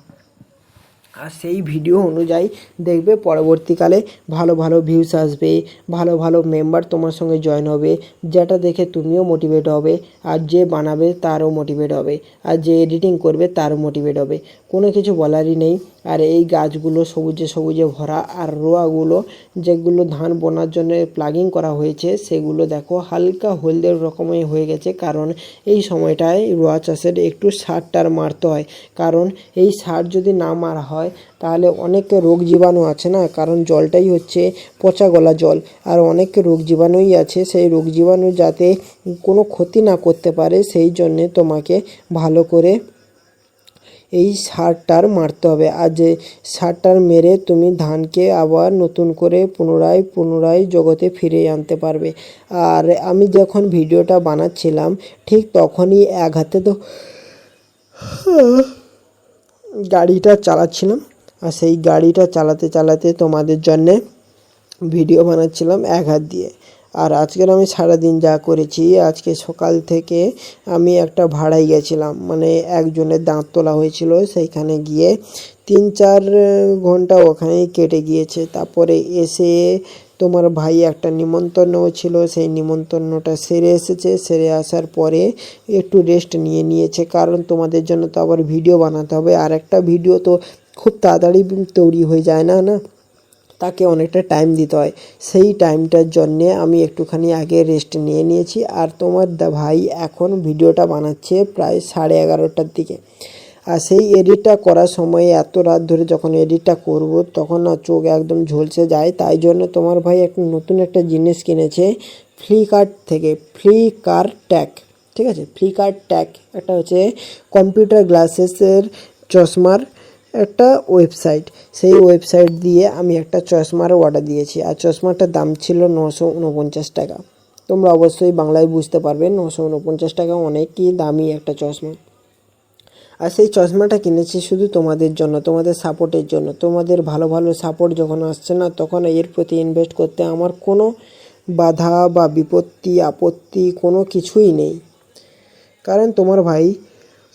আর সেই ভিডিও অনুযায়ী দেখবে পরবর্তীকালে ভালো ভালো ভিউস আসবে, ভালো ভালো মেম্বার তোমার সঙ্গে জয়েন হবে, যেটা দেখে তুমিও মোটিভেট হবে আর যে বানাবে তারও মোটিভেট হবে আর যে এডিটিং করবে তারও মোটিভেট হবে। কোনো কিছু বলারই নেই। আর এই গাছগুলো সবুজে সবুজে ভরা, আর রোয়াগুলো যেগুলো ধান বোনার জন্য প্লাগিং করা হয়েছে সেগুলো দেখো হালকা হলদে রকমের হয়ে গেছে, কারণ এই সময়টায় রোয়া চাষের একটু সার মারতে হয়, কারণ এই সার যদি না মারা হয় তাহলে অনেক রোগ জীবাণু আছে না, কারণ জলটাই হচ্ছে পচা গলা জল, আর অনেক রোগ জীবাণুই আছে, সেই রোগ জীবাণু যাতে কোনো ক্ষতি না করতে পারে সেই জন্যে তোমাকে ভালো করে এই সারটার মারতে হবে। আর যে সারটার মেরে তুমি ধানকে আবার নতুন করে পুনরায় জগতে ফিরে আনতে পারবে। আর আমি যখন ভিডিওটা বানাচ্ছিলাম ঠিক তখনই এক হাতে তো গাড়িটা চালাচ্ছিলাম, আর সেই গাড়িটা চালাতে চালাতে তোমাদের জন্যে ভিডিও বানাচ্ছিলাম এক হাত দিয়ে। আর আজকের আমি সারাদিন যা করেছি, আজকে সকাল থেকে আমি একটা ভাড়ায় গেছিলাম, মানে একজনের দাঁত তোলা হয়েছিল, সেইখানে গিয়ে 3-4 ঘন্টা ওখানেই কেটে গিয়েছে। তারপরে এসে তোমার ভাই একটা নিমন্ত্রণও ছিল, সেই নিমন্ত্রণটা সেরে এসেছে। সেরে আসার পরে একটু রেস্ট নিয়েছে, কারণ তোমাদের জন্য তো আবার ভিডিও বানাতে হবে, আর একটা ভিডিও তো খুব তাড়াতাড়ি তৈরি হয়ে যায় না, তাকে অনেকটা টাইম দিতে হয়। সেই টাইমটার জন্যে আমি একটুখানি আগে রেস্ট নিয়েছি। আর তোমার ভাই এখন ভিডিওটা বানাচ্ছে প্রায় 11:30টার দিকে। আর সেই এডিটটা করার সময় এত রাত ধরে যখন এডিটটা করব, তখন না চোখ একদম ঝলসে যায়। তাই জন্য তোমার ভাই নতুন একটা জিনিস কিনেছে ফ্লিপকার্ট থেকে, ফ্লিকার ট্যাগ, ঠিক আছে, ফ্লিকার ট্যাগ একটা হচ্ছে কম্পিউটার গ্লাসেসের চশমার একটা ওয়েবসাইট। সেই ওয়েবসাইট দিয়ে আমি একটা চশমার অর্ডার দিয়েছি, আর চশমাটার দাম ছিল 949 টাকা। তোমরা অবশ্যই বাংলায় বুঝতে পারবে, 949 টাকা অনেকই দামি একটা চশমা। আর সেই চশমাটা কিনেছি শুধু তোমাদের জন্য, তোমাদের সাপোর্টের জন্য। তোমাদের ভালো ভালো সাপোর্ট যখন আসছে না, তখন এর প্রতি ইনভেস্ট করতে আমার কোনো বাধা বা বিপত্তি আপত্তি কোনো কিছুই নেই। কারণ তোমার ভাই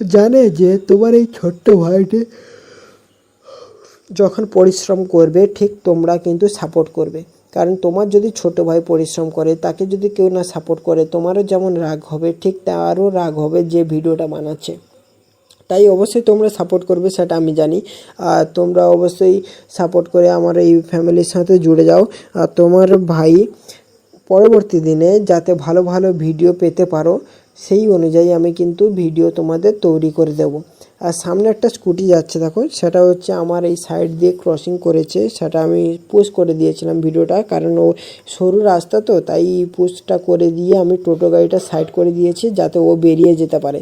জানে যে তোমার এই ছোট্ট ভাইটি যখন পরিশ্রম করবে, ঠিক তোমরা কিন্তু সাপোর্ট করবে। কারণ তোমার যদি ছোট ভাই পরিশ্রম করে, তাকে যদি কেউ না সাপোর্ট করে, তোমারও যেমন রাগ হবে, ঠিক তারও রাগ হবে যে ভিডিওটা বানাচ্ছে। তাই অবশ্যই তোমরা সাপোর্ট করবে, সেটা আমি জানি। আর তোমরা অবশ্যই সাপোর্ট করে আমার এই ফ্যামিলির সাথে জুড়ে যাও। আর তোমার ভাই পরবর্তী দিনে যাতে ভালো ভালো ভিডিও পেতে পারো, সেই অনুযায়ী আমি কিন্তু ভিডিও তোমাদের তৈরি করে দেব। আর সামনে একটা স্কুটি যাচ্ছে দেখো, সেটা হচ্ছে আমার এই সাইড দিয়ে ক্রসিং করেছে, সেটা আমি পোস্ট করে দিয়েছিলাম ভিডিওটা, কারণ ও সরু রাস্তা তো, তাই পোস্টটা করে দিয়ে আমি টোটো গাড়িটা সাইড করে দিয়েছি যাতে ও বেরিয়ে যেতে পারে।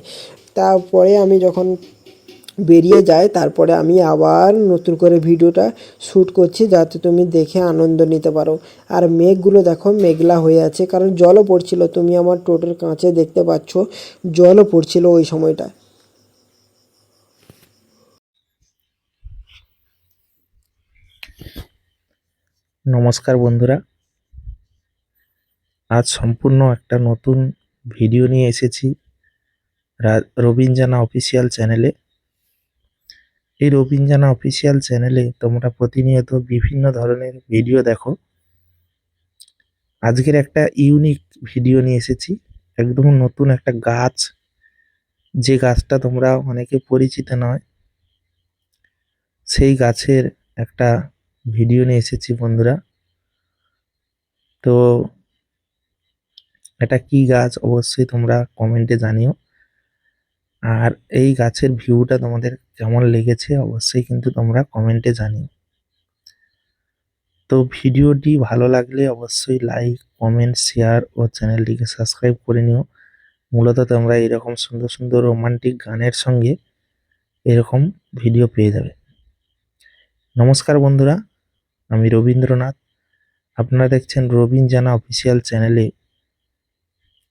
তারপরে আমি যখন বেরিয়ে যায়, তারপরে আমি আবার নতুন করে ভিডিওটা শ্যুট করছি যাতে তুমি দেখে আনন্দ নিতে পারো। আর মেঘগুলো দেখো মেঘলা হয়ে আছে, কারণ জলও পড়ছিল, তুমি আমার টোটোর কাঁচে দেখতে পাচ্ছ জলও পড়ছিল ওই সময়টা। নমস্কার বন্ধুরা, আজ সম্পূর্ণ একটা নতুন ভিডিও নিয়ে এসেছি রবিন জানা অফিসিয়াল চ্যানেলে। এই রবিন জানা অফিসিয়াল চ্যানেলে তোমরা প্রতিনিয়ত বিভিন্ন ধরনের ভিডিও দেখো। আজকের একটা ইউনিক ভিডিও নিয়ে এসেছি, একদম নতুন একটা গাছ, যে গাছটা তোমরা অনেকে পরিচিত নয়, সেই গাছের একটা ভিডিও নিয়ে এসেছি বন্ধুরা। তো এটা কি গাছ অবশ্যই তোমরা কমেন্টে জানিও। আর এই গাছের ভিউটা তোমাদের কেমন লেগেছে অবশ্যই কিন্তু তোমরা কমেন্টে জানিও। তো ভিডিওটি ভালো লাগলে অবশ্যই লাইক, কমেন্ট, শেয়ার ও চ্যানেলটিকে সাবস্ক্রাইব করে নিও। মূলত তোমরা এরকম সুন্দর সুন্দর রোমান্টিক গানের সঙ্গে এরকম ভিডিও পেয়ে যাবে। নমস্কার বন্ধুরা, আমি রবীন্দ্রনাথ। আপনারা দেখছেন রবিন জানা অফিসিয়াল চ্যানেলে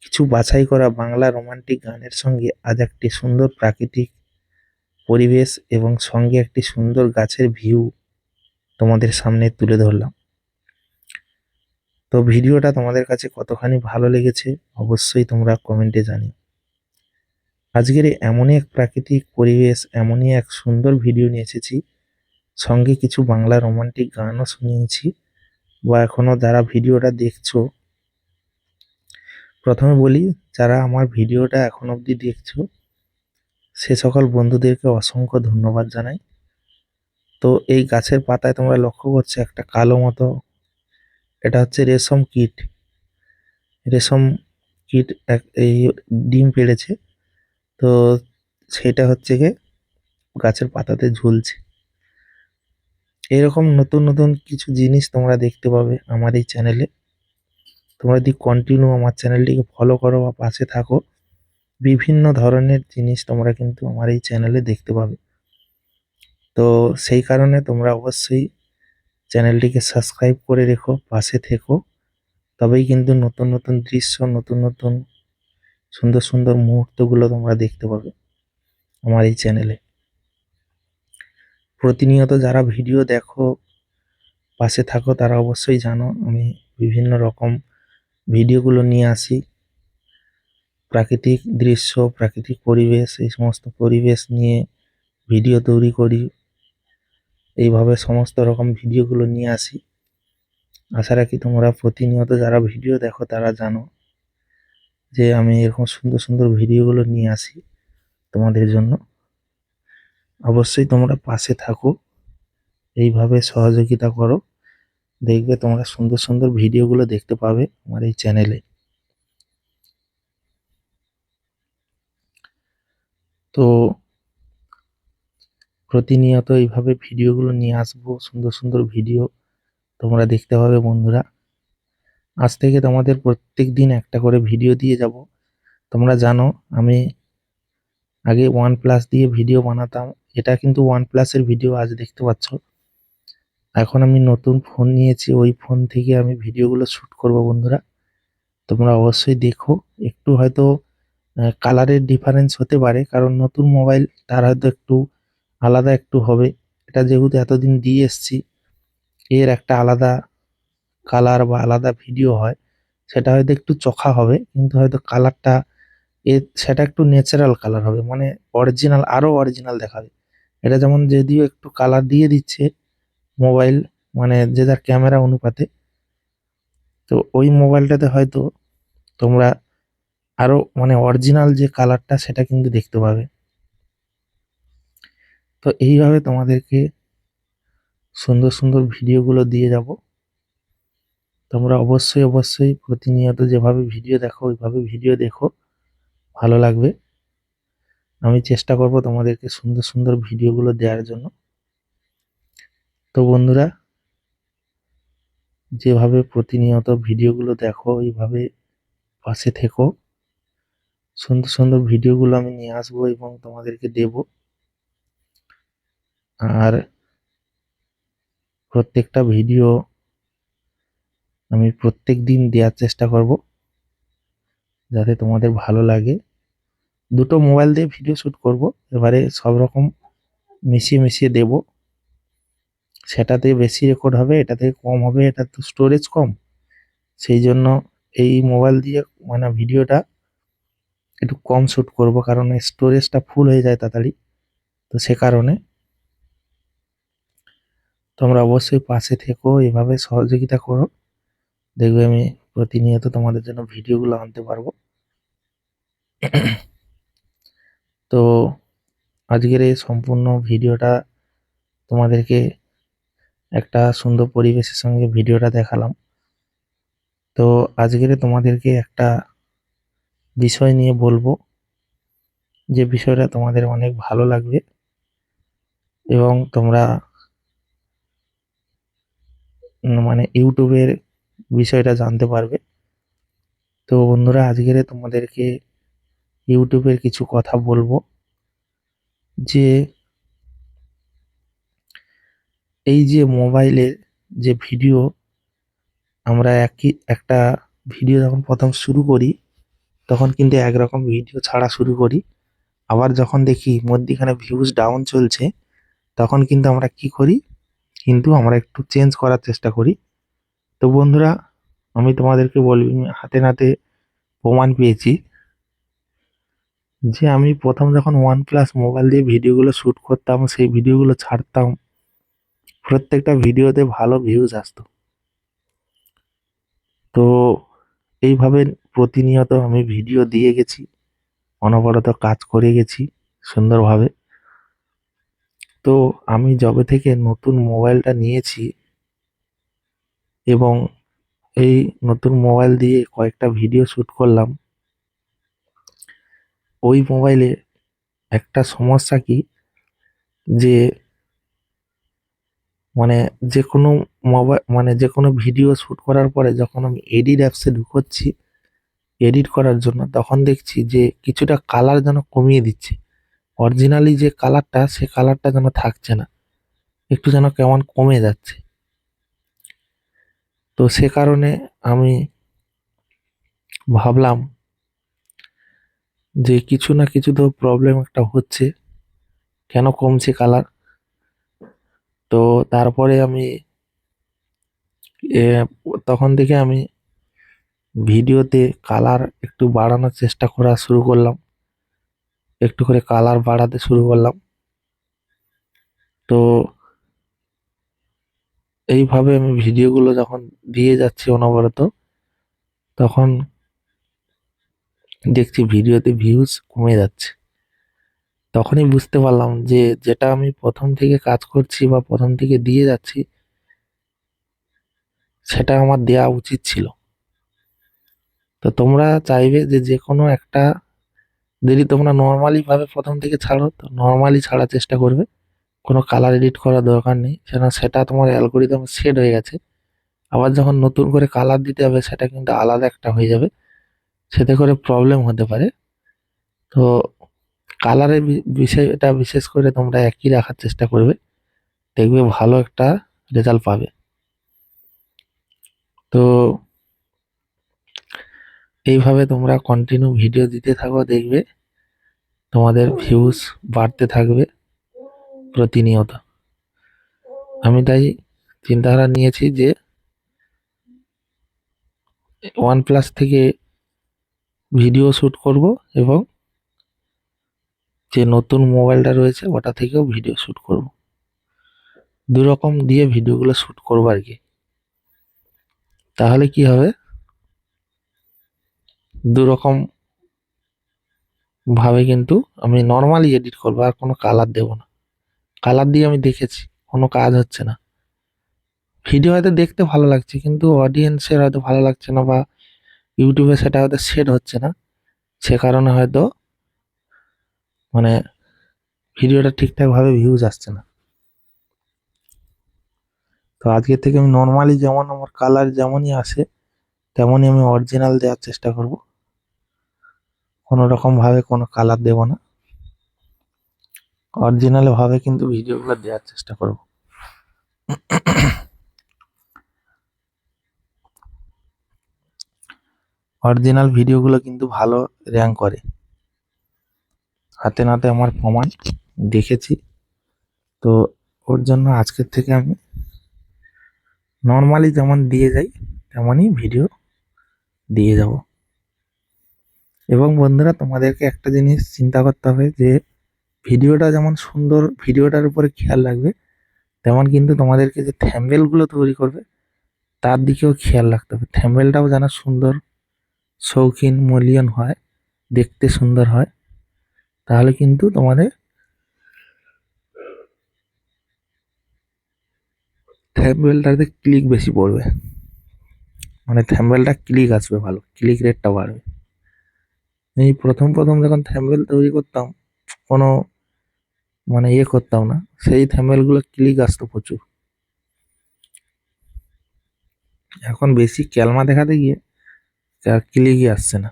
কিছু বাছাই করা বাংলা রোমান্টিক গানের সঙ্গে আজ একটি সুন্দর প্রাকৃতিক পরিবেশ এবং সঙ্গে একটি সুন্দর গাছের ভিউ তোমাদের সামনে তুলে ধরলাম। তো ভিডিওটা তোমাদের কাছে কতখানি ভালো লেগেছে অবশ্যই তোমরা কমেন্টে জানিও। আজকের এমনই এক প্রাকৃতিক পরিবেশ, এমনই এক সুন্দর ভিডিও নিয়ে এসেছি, সঙ্গে কিছু বাংলা রোমান্টিক গানও শুনিয়েছি। বা এখনো যারা ভিডিওটা দেখছো, প্রথমে বলি যারা আমার ভিডিওটা এখন অবধি দেখছো সে সকল বন্ধুদেরকে অসংখ্য ধন্যবাদ জানাই। তো এই গাছের পাতায় তোমরা লক্ষ্য করছো একটা কালো মতো, এটা হচ্ছে রেশম কীট। রেশম কীট এই ডিম পেড়েছে, তো সেটা হচ্ছে গিয়ে গাছের পাতাতে ঝুলছে। এরকম নতুন নতুন কিছু জিনিস তোমরা দেখতে পাবে আমার এই চ্যানেলে। তোমরা যদি কন্টিনিউ আমার চ্যানেলটিকে ফলো করো বা পাশে থাকো, বিভিন্ন ধরনের জিনিস তোমরা কিন্তু আমার এই চ্যানেলে দেখতে পাবে। তো সেই কারণে তোমরা অবশ্যই চ্যানেলটিকে সাবস্ক্রাইব করে রেখো, পাশে থেকো, তবেই কিন্তু নতুন নতুন দৃশ্য, নতুন নতুন সুন্দর সুন্দর মুহূর্তগুলো তোমরা দেখতে পাবে আমার এই চ্যানেলে। প্রতিনিয়ত যারা ভিডিও দেখো, পাশে থাকো, তারা অবশ্যই জানো আমি বিভিন্ন রকম ভিডিওগুলো নিয়ে আসি, প্রাকৃতিক দৃশ্য, প্রাকৃতিক পরিবেশ, এই সমস্ত পরিবেশ নিয়ে ভিডিও তৈরি করি। এইভাবে সমস্ত রকম ভিডিওগুলো নিয়ে আসি। আশা রাখি তোমরা প্রতিনিয়ত যারা ভিডিও দেখো তারা জানো যে আমি এরকম সুন্দর সুন্দর ভিডিওগুলো নিয়ে আসি তোমাদের জন্য। অবশ্যই তোমরা পাশে থাকো, এইভাবে সহযোগিতা করো, দেখবে তোমরা সুন্দর সুন্দর ভিডিওগুলো দেখতে পাবে আমার এই চ্যানেলে। তো প্রতিনিয়ত এইভাবে ভিডিওগুলো নিয়ে আসবো, সুন্দর সুন্দর ভিডিও তোমরা দেখতে পাবে বন্ধুরা। আজ থেকে তোমাদের প্রত্যেক দিন একটা করে ভিডিও দিয়ে যাব। তোমরা জানো আমি আগে OnePlus দিয়ে ভিডিও বানাতাম, এটা কিন্তু OnePlus-এর ভিডিও আজ দেখতে পাচ্ছ। এখন আমি নতুন ফোন নিয়েছি, ওই ফোন থেকে আমি ভিডিওগুলো শ্যুট করব বন্ধুরা। তোমরা অবশ্যই দেখো। একটু হয়তো কালারের ডিফারেন্স হতে পারে, কারণ নতুন মোবাইল তার হয়তো একটু আলাদা একটু হবে। এটা যেহেতু এতদিন দিয়ে এসছি, এর একটা আলাদা কালার বা আলাদা ভিডিও হয়, সেটা হয়তো একটু চোখা হবে, কিন্তু হয়তো কালারটা সেটা একটু ন্যাচারাল কালার হবে, মানে অরিজিনাল, আরো অরিজিনাল দেখাবে। এটা যেমন যদিও একটু কালার দিয়ে দিচ্ছে মোবাইল, মানে যে যার ক্যামেরা অনুপাতে, তো ওই মোবাইলটাতে হয়তো তোমরা আরো মানে অরিজিনাল যে কালারটা সেটা কিন্তু দেখতে পাবে। তো এইভাবে তোমাদেরকে সুন্দর সুন্দর ভিডিওগুলো দিয়ে যাব। তোমরা অবশ্যই অবশ্যই প্রতিনিয়ত যেভাবে ভিডিও দেখো ওইভাবে ভিডিও দেখো, ভালো লাগবে। আমি চেষ্টা করব তোমাদেরকে সুন্দর সুন্দর ভিডিওগুলো দেওয়ার জন্য। তো বন্ধুরা, যেভাবে প্রতিনিয়ত ভিডিওগুলো দেখো এইভাবে পাশে থেকো। সুন্দর সুন্দর ভিডিওগুলো আমি নিয়ে আসবো এবং তোমাদেরকে দেব। আর প্রত্যেকটা ভিডিও আমি প্রত্যেক দিন দেওয়ার চেষ্টা করব, যাতে তোমাদের ভালো লাগে। দুটো মোবাইল দিয়ে ভিডিও শ্যুট করব, এবারে সব রকম মিশিয়ে মিশিয়ে দেব। সেটাতে বেশি রেকর্ড হবে, এটাতে কম হবে, এটা তো স্টোরেজ কম, সেই জন্য এই মোবাইল দিয়ে মানে ভিডিওটা একটু কম শ্যুট করব, কারণ স্টোরেজটা ফুল হয়ে যায় তাড়াতাড়ি। তো সে কারণে তোমরা অবশ্যই পাশে থেকো, এভাবে সহযোগিতা করো, দেখবে আমি প্রতিনিয়ত তোমাদের জন্য ভিডিওগুলো আনতে পারবো। তো আজকের এই সম্পূর্ণ ভিডিওটা তোমাদেরকে একটা সুন্দর পরিবেশের সঙ্গে ভিডিওটা দেখালাম। তো আজকের তোমাদেরকে একটা বিষয় নিয়ে বলবো, যে বিষয়টা তোমাদের অনেক ভালো লাগবে এবং তোমরা মানে ইউটিউবের বিষয়টা জানতে পারবে। তো বন্ধুরা, আজকের তোমাদেরকে ইউটিউবের কিছু কথা বলবো, যে এই যে মোবাইলের যে ভিডিও, আমরা একটা ভিডিও যখন প্রথম শুরু করি তখন কিন্তু একরকম ভিডিও ছাড়া শুরু করি, আবার যখন দেখি মধ্যিখানে ভিউজ ডাউন চলছে তখন কিন্তু আমরা কি করি, কিন্তু আমরা একটু চেঞ্জ করার চেষ্টা করি। তো বন্ধুরা, আমি তোমাদেরকে বলি, আমি হাতে নাতে প্রমাণ পেয়েছি যে আমি প্রথম যখন OnePlus মোবাইল দিয়ে ভিডিওগুলো শ্যুট করতাম, সেই ভিডিওগুলো ছাড়তাম, প্রত্যেকটা ভিডিওতে ভালো ভিউজ আসতো। তো এইভাবে প্রতিনিয়ত আমি ভিডিও দিয়ে গেছি, অনবরত কাজ করে গেছি সুন্দরভাবে। তো আমি যবে থেকে নতুন মোবাইলটা নিয়েছি এবং এই নতুন মোবাইল দিয়ে কয়েকটা ভিডিও শ্যুট করলাম, ওই মোবাইলে একটা সমস্যা কি, যে মানে যে কোনো মোবাইল মানে যে কোনো ভিডিও শ্যুট করার পরে যখন আমি এডিট অ্যাপসে ঢুকোচ্ছি এডিট করার জন্য, তখন দেখছি যে কিছুটা কালার যেন কমিয়ে দিচ্ছে। অরিজিনালি যে কালারটা, সে কালারটা যেন থাকছে না, একটু যেন কেমন কমে যাচ্ছে। তো সে কারণে আমি ভাবলাম যে কিছু না কিছু তো প্রবলেম একটা হচ্ছে, কেন কমছে কালার। তো তারপরে আমি এ, তখন থেকে আমি ভিডিওতে কালার একটু বাড়ানোর চেষ্টা করা শুরু করলাম, একটু করে কালার বাড়াতে শুরু করলাম। তো এইভাবে আমি ভিডিওগুলো যখন দিয়ে যাচ্ছি অনবরত, তখন দেখছি ভিডিওতে ভিউজ কমে যাচ্ছে। তখনই বুঝতে পারলাম যে যেটা আমি প্রথম থেকে কাজ করছি বা প্রথম থেকে দিয়ে যাচ্ছি, সেটা আমার দেওয়া উচিত ছিল। তো তোমরা চাইবে যে যে কোনো একটা, যদি তোমরা নর্মালি ভাবে প্রথম থেকে ছাড়ো তো নর্মালি ছাড়ার চেষ্টা করবে, কোনো কালার এডিট করার দরকার নেই, কেন সেটা তোমার অ্যালগোরিদম সেট হয়ে গেছে। আবার যখন নতুন করে কালার দিতে হবে সেটা কিন্তু আলাদা একটা হয়ে যাবে, সেতে করে প্রবলেম হতে পারে। তো কালারের বিষয়টা বিশেষ করে তোমরা একই রাখার চেষ্টা করবে, দেখবে ভালো একটা রেজাল্ট পাবে। তো এইভাবে তোমরা কন্টিনিউ ভিডিও দিতে থাকো, দেখবে তোমাদের ভিউজ বাড়তে থাকবে প্রতিনিয়ত। আমি তাই চিন্তাধারা নিয়েছি যে OnePlus থেকে ভিডিও শ্যুট করব এবং যে নতুন মোবাইলটা রয়েছে ওটা থেকেও ভিডিও শ্যুট করব। দুরকম দিয়ে ভিডিওগুলো শ্যুট করবো আর কি। তাহলে কি হবে, দুরকম ভাবে কিন্তু আমি নর্মালি এডিট করবো, আর কোনো কালার দেব না। কালার দিয়ে আমি দেখেছি কোনো কাজ হচ্ছে না। ভিডিও হয়তো দেখতে ভালো লাগছে কিন্তু অডিয়েন্সের হয়তো ভালো লাগছে না, বা ইউটিউবে সেটা হয়তো সেট হচ্ছে না, সে কারণে হয়তো মানে ভিডিওটা ঠিকঠাক ভাবে ভিউজ আসছে না। তো আজকে থেকে আমি নর্মালি যেমন আমার কালার যেমনই আসে তেমনই আমি অরিজিনাল দেওয়ার চেষ্টা করব, কোনো রকম ভাবে কোনো কালার দেব না, অরিজিনাল ভাবে কিন্তু ভিডিওগুলো দেওয়ার চেষ্টা করব। অরিজিনাল ভিডিওগুলো কিন্তু ভালো র্যাঙ্ক করে, হাতে নাতে আমার প্রমাণ দেখেছি। তো ওর জন্য আজকের থেকে আমি নর্মালি যেমন দিয়ে যাই তেমনই ভিডিও দিয়ে যাব। এবং বন্ধুরা, তোমাদেরকে একটা জিনিস চিন্তা করতে হবে যে ভিডিওটা যেমন সুন্দর, ভিডিওটার উপরে খেয়াল রাখবে, তেমন কিন্তু তোমাদেরকে যে থ্যাম্বনেলগুলো তৈরি করবে তার দিকেও খেয়াল রাখতে হবে। থ্যাম্বনেলটাও যেন সুন্দর, শৌখিন, মূল্যায়ন হয়, দেখতে সুন্দর হয়, তাহলে কিন্তু তোমাদের থ্যাম্বনেলটাতে ক্লিক বেশি পড়বে, মানে থ্যাম্বনেলটা ক্লিক আসবে, ভালো ক্লিক রেটটা বাড়বে। এই প্রথম প্রথম যখন থ্যাম্বনেল তৈরি করতাম, কোনো মানে ইয়ে করতাম না, সেই থ্যাম্বনেলগুলো ক্লিক আসতো প্রচুর। এখন বেশি ক্যালমা দেখাতে গিয়ে আর ক্লিকই আসছে না,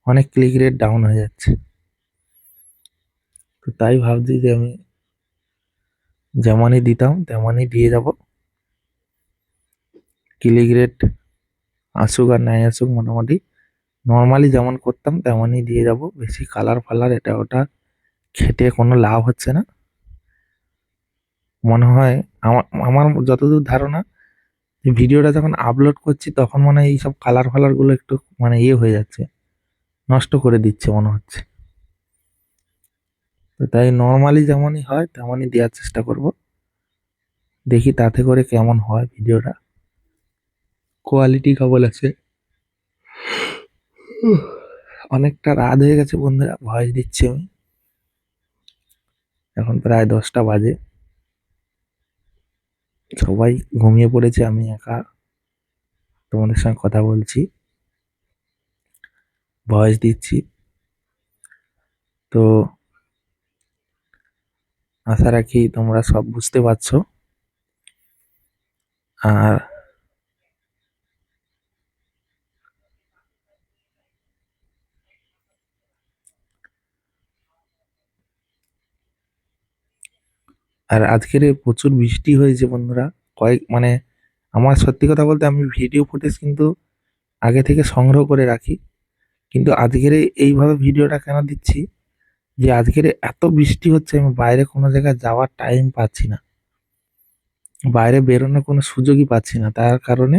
অনেক ক্লিক রেট ডাউন হয়ে যাচ্ছে। তো তাই ভাবছি যে আমি যেমনই দিতাম তেমনই দিয়ে যাব, ক্লিক রেট আসুক আর নাই আসুক, মোটামুটি নর্মালি যেমন করতাম তেমনই দিয়ে যাব। বেশি কালার ফালার এটা ওটা খেটে কোনো লাভ হচ্ছে না মনে হয়। আমার আমার যতদূর ধারণা, যে ভিডিওটা যখন আপলোড করছি তখন মনে হয় এইসব কালার ফালার গুলো একটু মানে ইয়ে হয়ে যাচ্ছে, নষ্ট করে দিচ্ছে মনে হচ্ছে। তো তাই নর্মালি যেমনই হয় তেমনই দেওয়ার চেষ্টা করব, দেখি তাতে করে কেমন হয় ভিডিওটা, কোয়ালিটি কেমন আছে। অনেকটা রাত হয়ে গেছে বন্ধুরা, ভয়েস দিচ্ছি আমি, এখন প্রায় 10টা বাজে, সবাই ঘুমিয়ে পড়েছে, আমি একা তোমাদের সঙ্গে কথা বলছি, ভয়েস দিচ্ছি। তো আশা রাখি তোমরা সব বুঝতে পারছো। আর আর আজকের প্রচুর বৃষ্টি হয়েছে বন্ধুরা, মানে আমার সত্যি কথা বলতে আমি ভিডিও ফুটেজ কিন্তু আগে থেকে সংগ্রহ করে রাখি, কিন্তু আজকের এইভাবে ভিডিওটা কেন দিচ্ছি, যে আজকের এত বৃষ্টি হচ্ছে আমি বাইরে কোনো জায়গায় যাওয়ার টাইম পাচ্ছি না, বাইরে বেরোনোর কোনো সুযোগই পাচ্ছি না, তার কারণে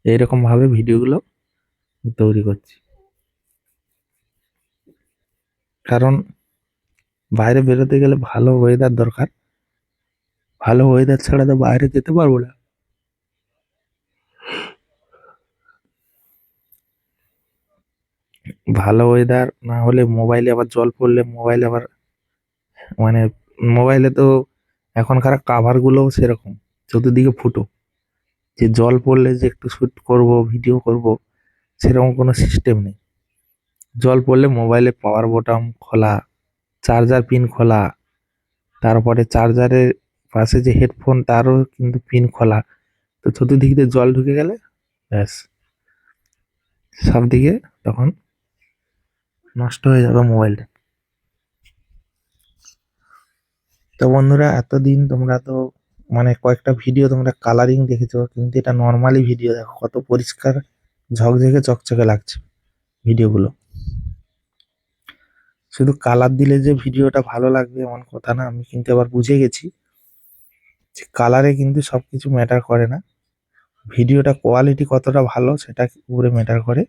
এইরকম ভাবে ভিডিওগুলো তৈরি করছি। কারণ বাইরে বেরোতে গেলে ভালো ওয়েদার দরকার, ভালো ওয়েদার ছাড়া তো বাইরে যেতে পারবো না। ভালো ওয়েদার না হলে মোবাইলে আবার জল পড়লে মোবাইল আবার মানে মোবাইলে তো এখনকার কাভার গুলোও সেরকম, চতুর্দিকে ফুটো, যে জল পড়লে যে একটু শুট করব ভিডিও করব সেরকম কোনো সিস্টেম নেই। জল পড়লে মোবাইলে পাওয়ার বোতাম খোলা, চার্জার পিন খোলা, তারপরে চার্জারের পাশে যে হেডফোন তারও কিন্তু পিন খোলা। তো চতুর্দিক দিয়ে জল ঢুকে গেলে ব্যাস সব দিকে তখন নষ্ট হয়ে যাবে মোবাইলটা। তো বন্ধুরা, এতদিন তোমরা তো মানে কয়েকটা ভিডিও তোমরা কালারিং দেখেছো, কিন্তু এটা নর্মালি ভিডিও, দেখো কত পরিষ্কার ঝকঝকে চকচকে লাগছে ভিডিওগুলো। শুধু কালার দিলে যে ভিডিওটা ভালো লাগবে এমন কথা না, আমি কিন্তু আবার বুঝে গেছি যে কালারে কিন্তু সবকিছু ম্যাটার করে না, ভিডিওটা কোয়ালিটি কতটা ভালো সেটা উপরে ম্যাটার করে।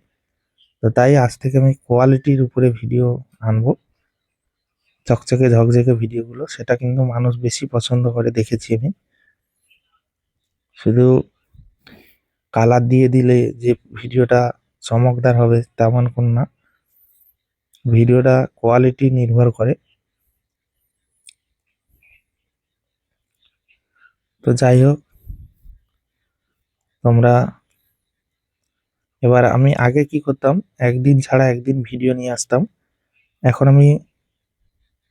তো তাই আজ থেকে আমি কোয়ালিটির উপরে ভিডিও আনবো, চকচকে ঝকঝকে ভিডিওগুলো, সেটা কিন্তু মানুষ বেশি পছন্দ করে দেখেছি আমি। শুধু কালার দিয়ে দিলে যে ভিডিওটা চমকদার হবে তেমন কোন না, ভিডিওটা কোয়ালিটি নির্ভর করে। তো যাই হোক, তোমরা এবার, আমি আগে কি করতাম, একদিন ছাড়া একদিন ভিডিও নিয়ে আসতাম। এখন আমি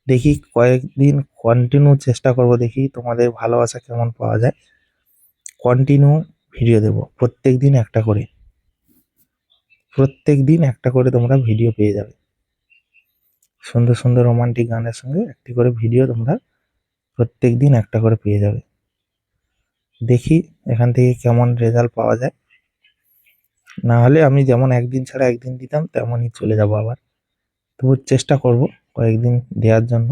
দেখি কয়েকদিন কন্টিনিউ চেষ্টা করব, দেখি তোমাদের ভালোবাসা কেমন পাওয়া যায়। কন্টিনিউ ভিডিও দেব, প্রত্যেক দিন একটা করে, প্রত্যেক দিন একটা করে তোমরা ভিডিও পেয়ে যাবে। সুন্দর সুন্দর রোমান্টিক গানের সঙ্গে একটি করে ভিডিও তোমরা প্রত্যেক দিন একটা করে পেয়ে যাবে। দেখি এখান থেকে কেমন রেজাল্ট পাওয়া যায়। না হলে আমি যেমন একদিন ছাড়া একদিন দিতাম তেমনই চলে যাব আবার। তবু চেষ্টা করব কয়েকদিন দেওয়ার জন্য,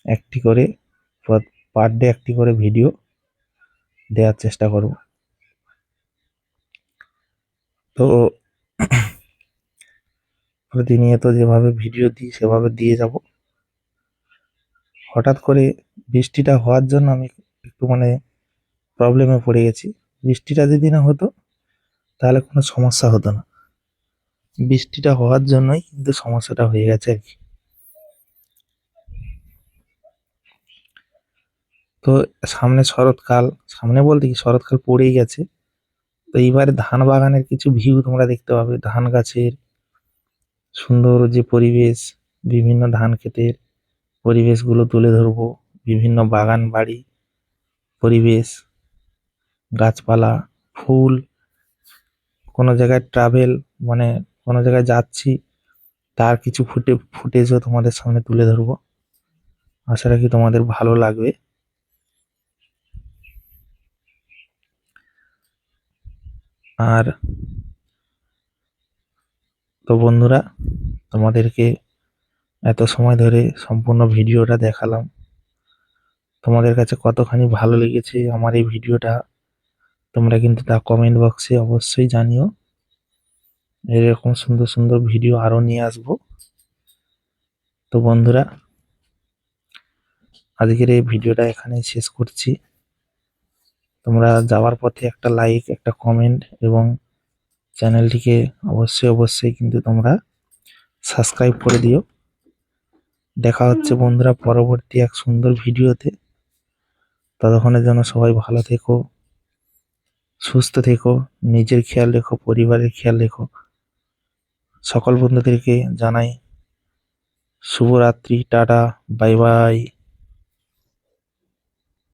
একটি করে পার ডে একটি করে ভিডিও দেওয়ার চেষ্টা করব। তো প্রতিনিয়ত যেভাবে ভিডিও দিই সেভাবে দিয়ে যাব। হঠাৎ করে বৃষ্টিটা হওয়ার জন্য আমি একটু মানে প্রবলেমে পড়ে গেছি। বৃষ্টিটা যদি না হতো তাহলে কোনো সমস্যা হতো না, বৃষ্টিটা হওয়ার জন্যই কিন্তু সমস্যাটা হয়ে গেছে আর কি। তো সামনে শরৎকাল, সামনে বলতে কি শরৎকাল পড়েই গেছে। তো এইবারে ধান বাগানের কিছু ভিউ তোমরা দেখতে পাবে, ধান গাছের সুন্দর যে পরিবেশ, বিভিন্ন ধান ক্ষেতের পরিবেশগুলো তুলে ধরবো, বিভিন্ন বাগান বাড়ি পরিবেশ, গাছপালা, ফুল, কোনো জায়গায় ট্রাভেল মানে কোনো জায়গায় যাচ্ছি তার কিছু ফুটেজও তোমাদের সামনে তুলে ধরবো। আশা রাখি তোমাদের ভালো লাগবে। আর তো বন্ধুরা, তোমাদেরকে এত সময় ধরে সম্পূর্ণ ভিডিওটা দেখালাম, তোমাদের কাছে কতখানি ভালো লেগেছে আমার এই ভিডিওটা তোমরা কিন্তু তা কমেন্ট বক্সে অবশ্যই জানিও। এরকম সুন্দর সুন্দর ভিডিও আরো নিয়ে আসবো। তো বন্ধুরা, আজকের এই ভিডিওটা এখানেই শেষ করছি। তোমরা যাওয়ার পথে একটা লাইক, একটা কমেন্ট এবং চ্যানেলটিকে অবশ্যই অবশ্যই কিন্তু তোমরা সাবস্ক্রাইব করে দিও। দেখা হচ্ছে বন্ধুরা পরবর্তী এক সুন্দর ভিডিওতে। ততক্ষণের জন্য সবাই ভালো থেকো, সুস্থ থেকো, নিজের খেয়াল রেখো, পরিবারের খেয়াল রেখো। সকল বন্ধুদেরকে জানাই শুভরাত্রি, টাটা, বাই বাই।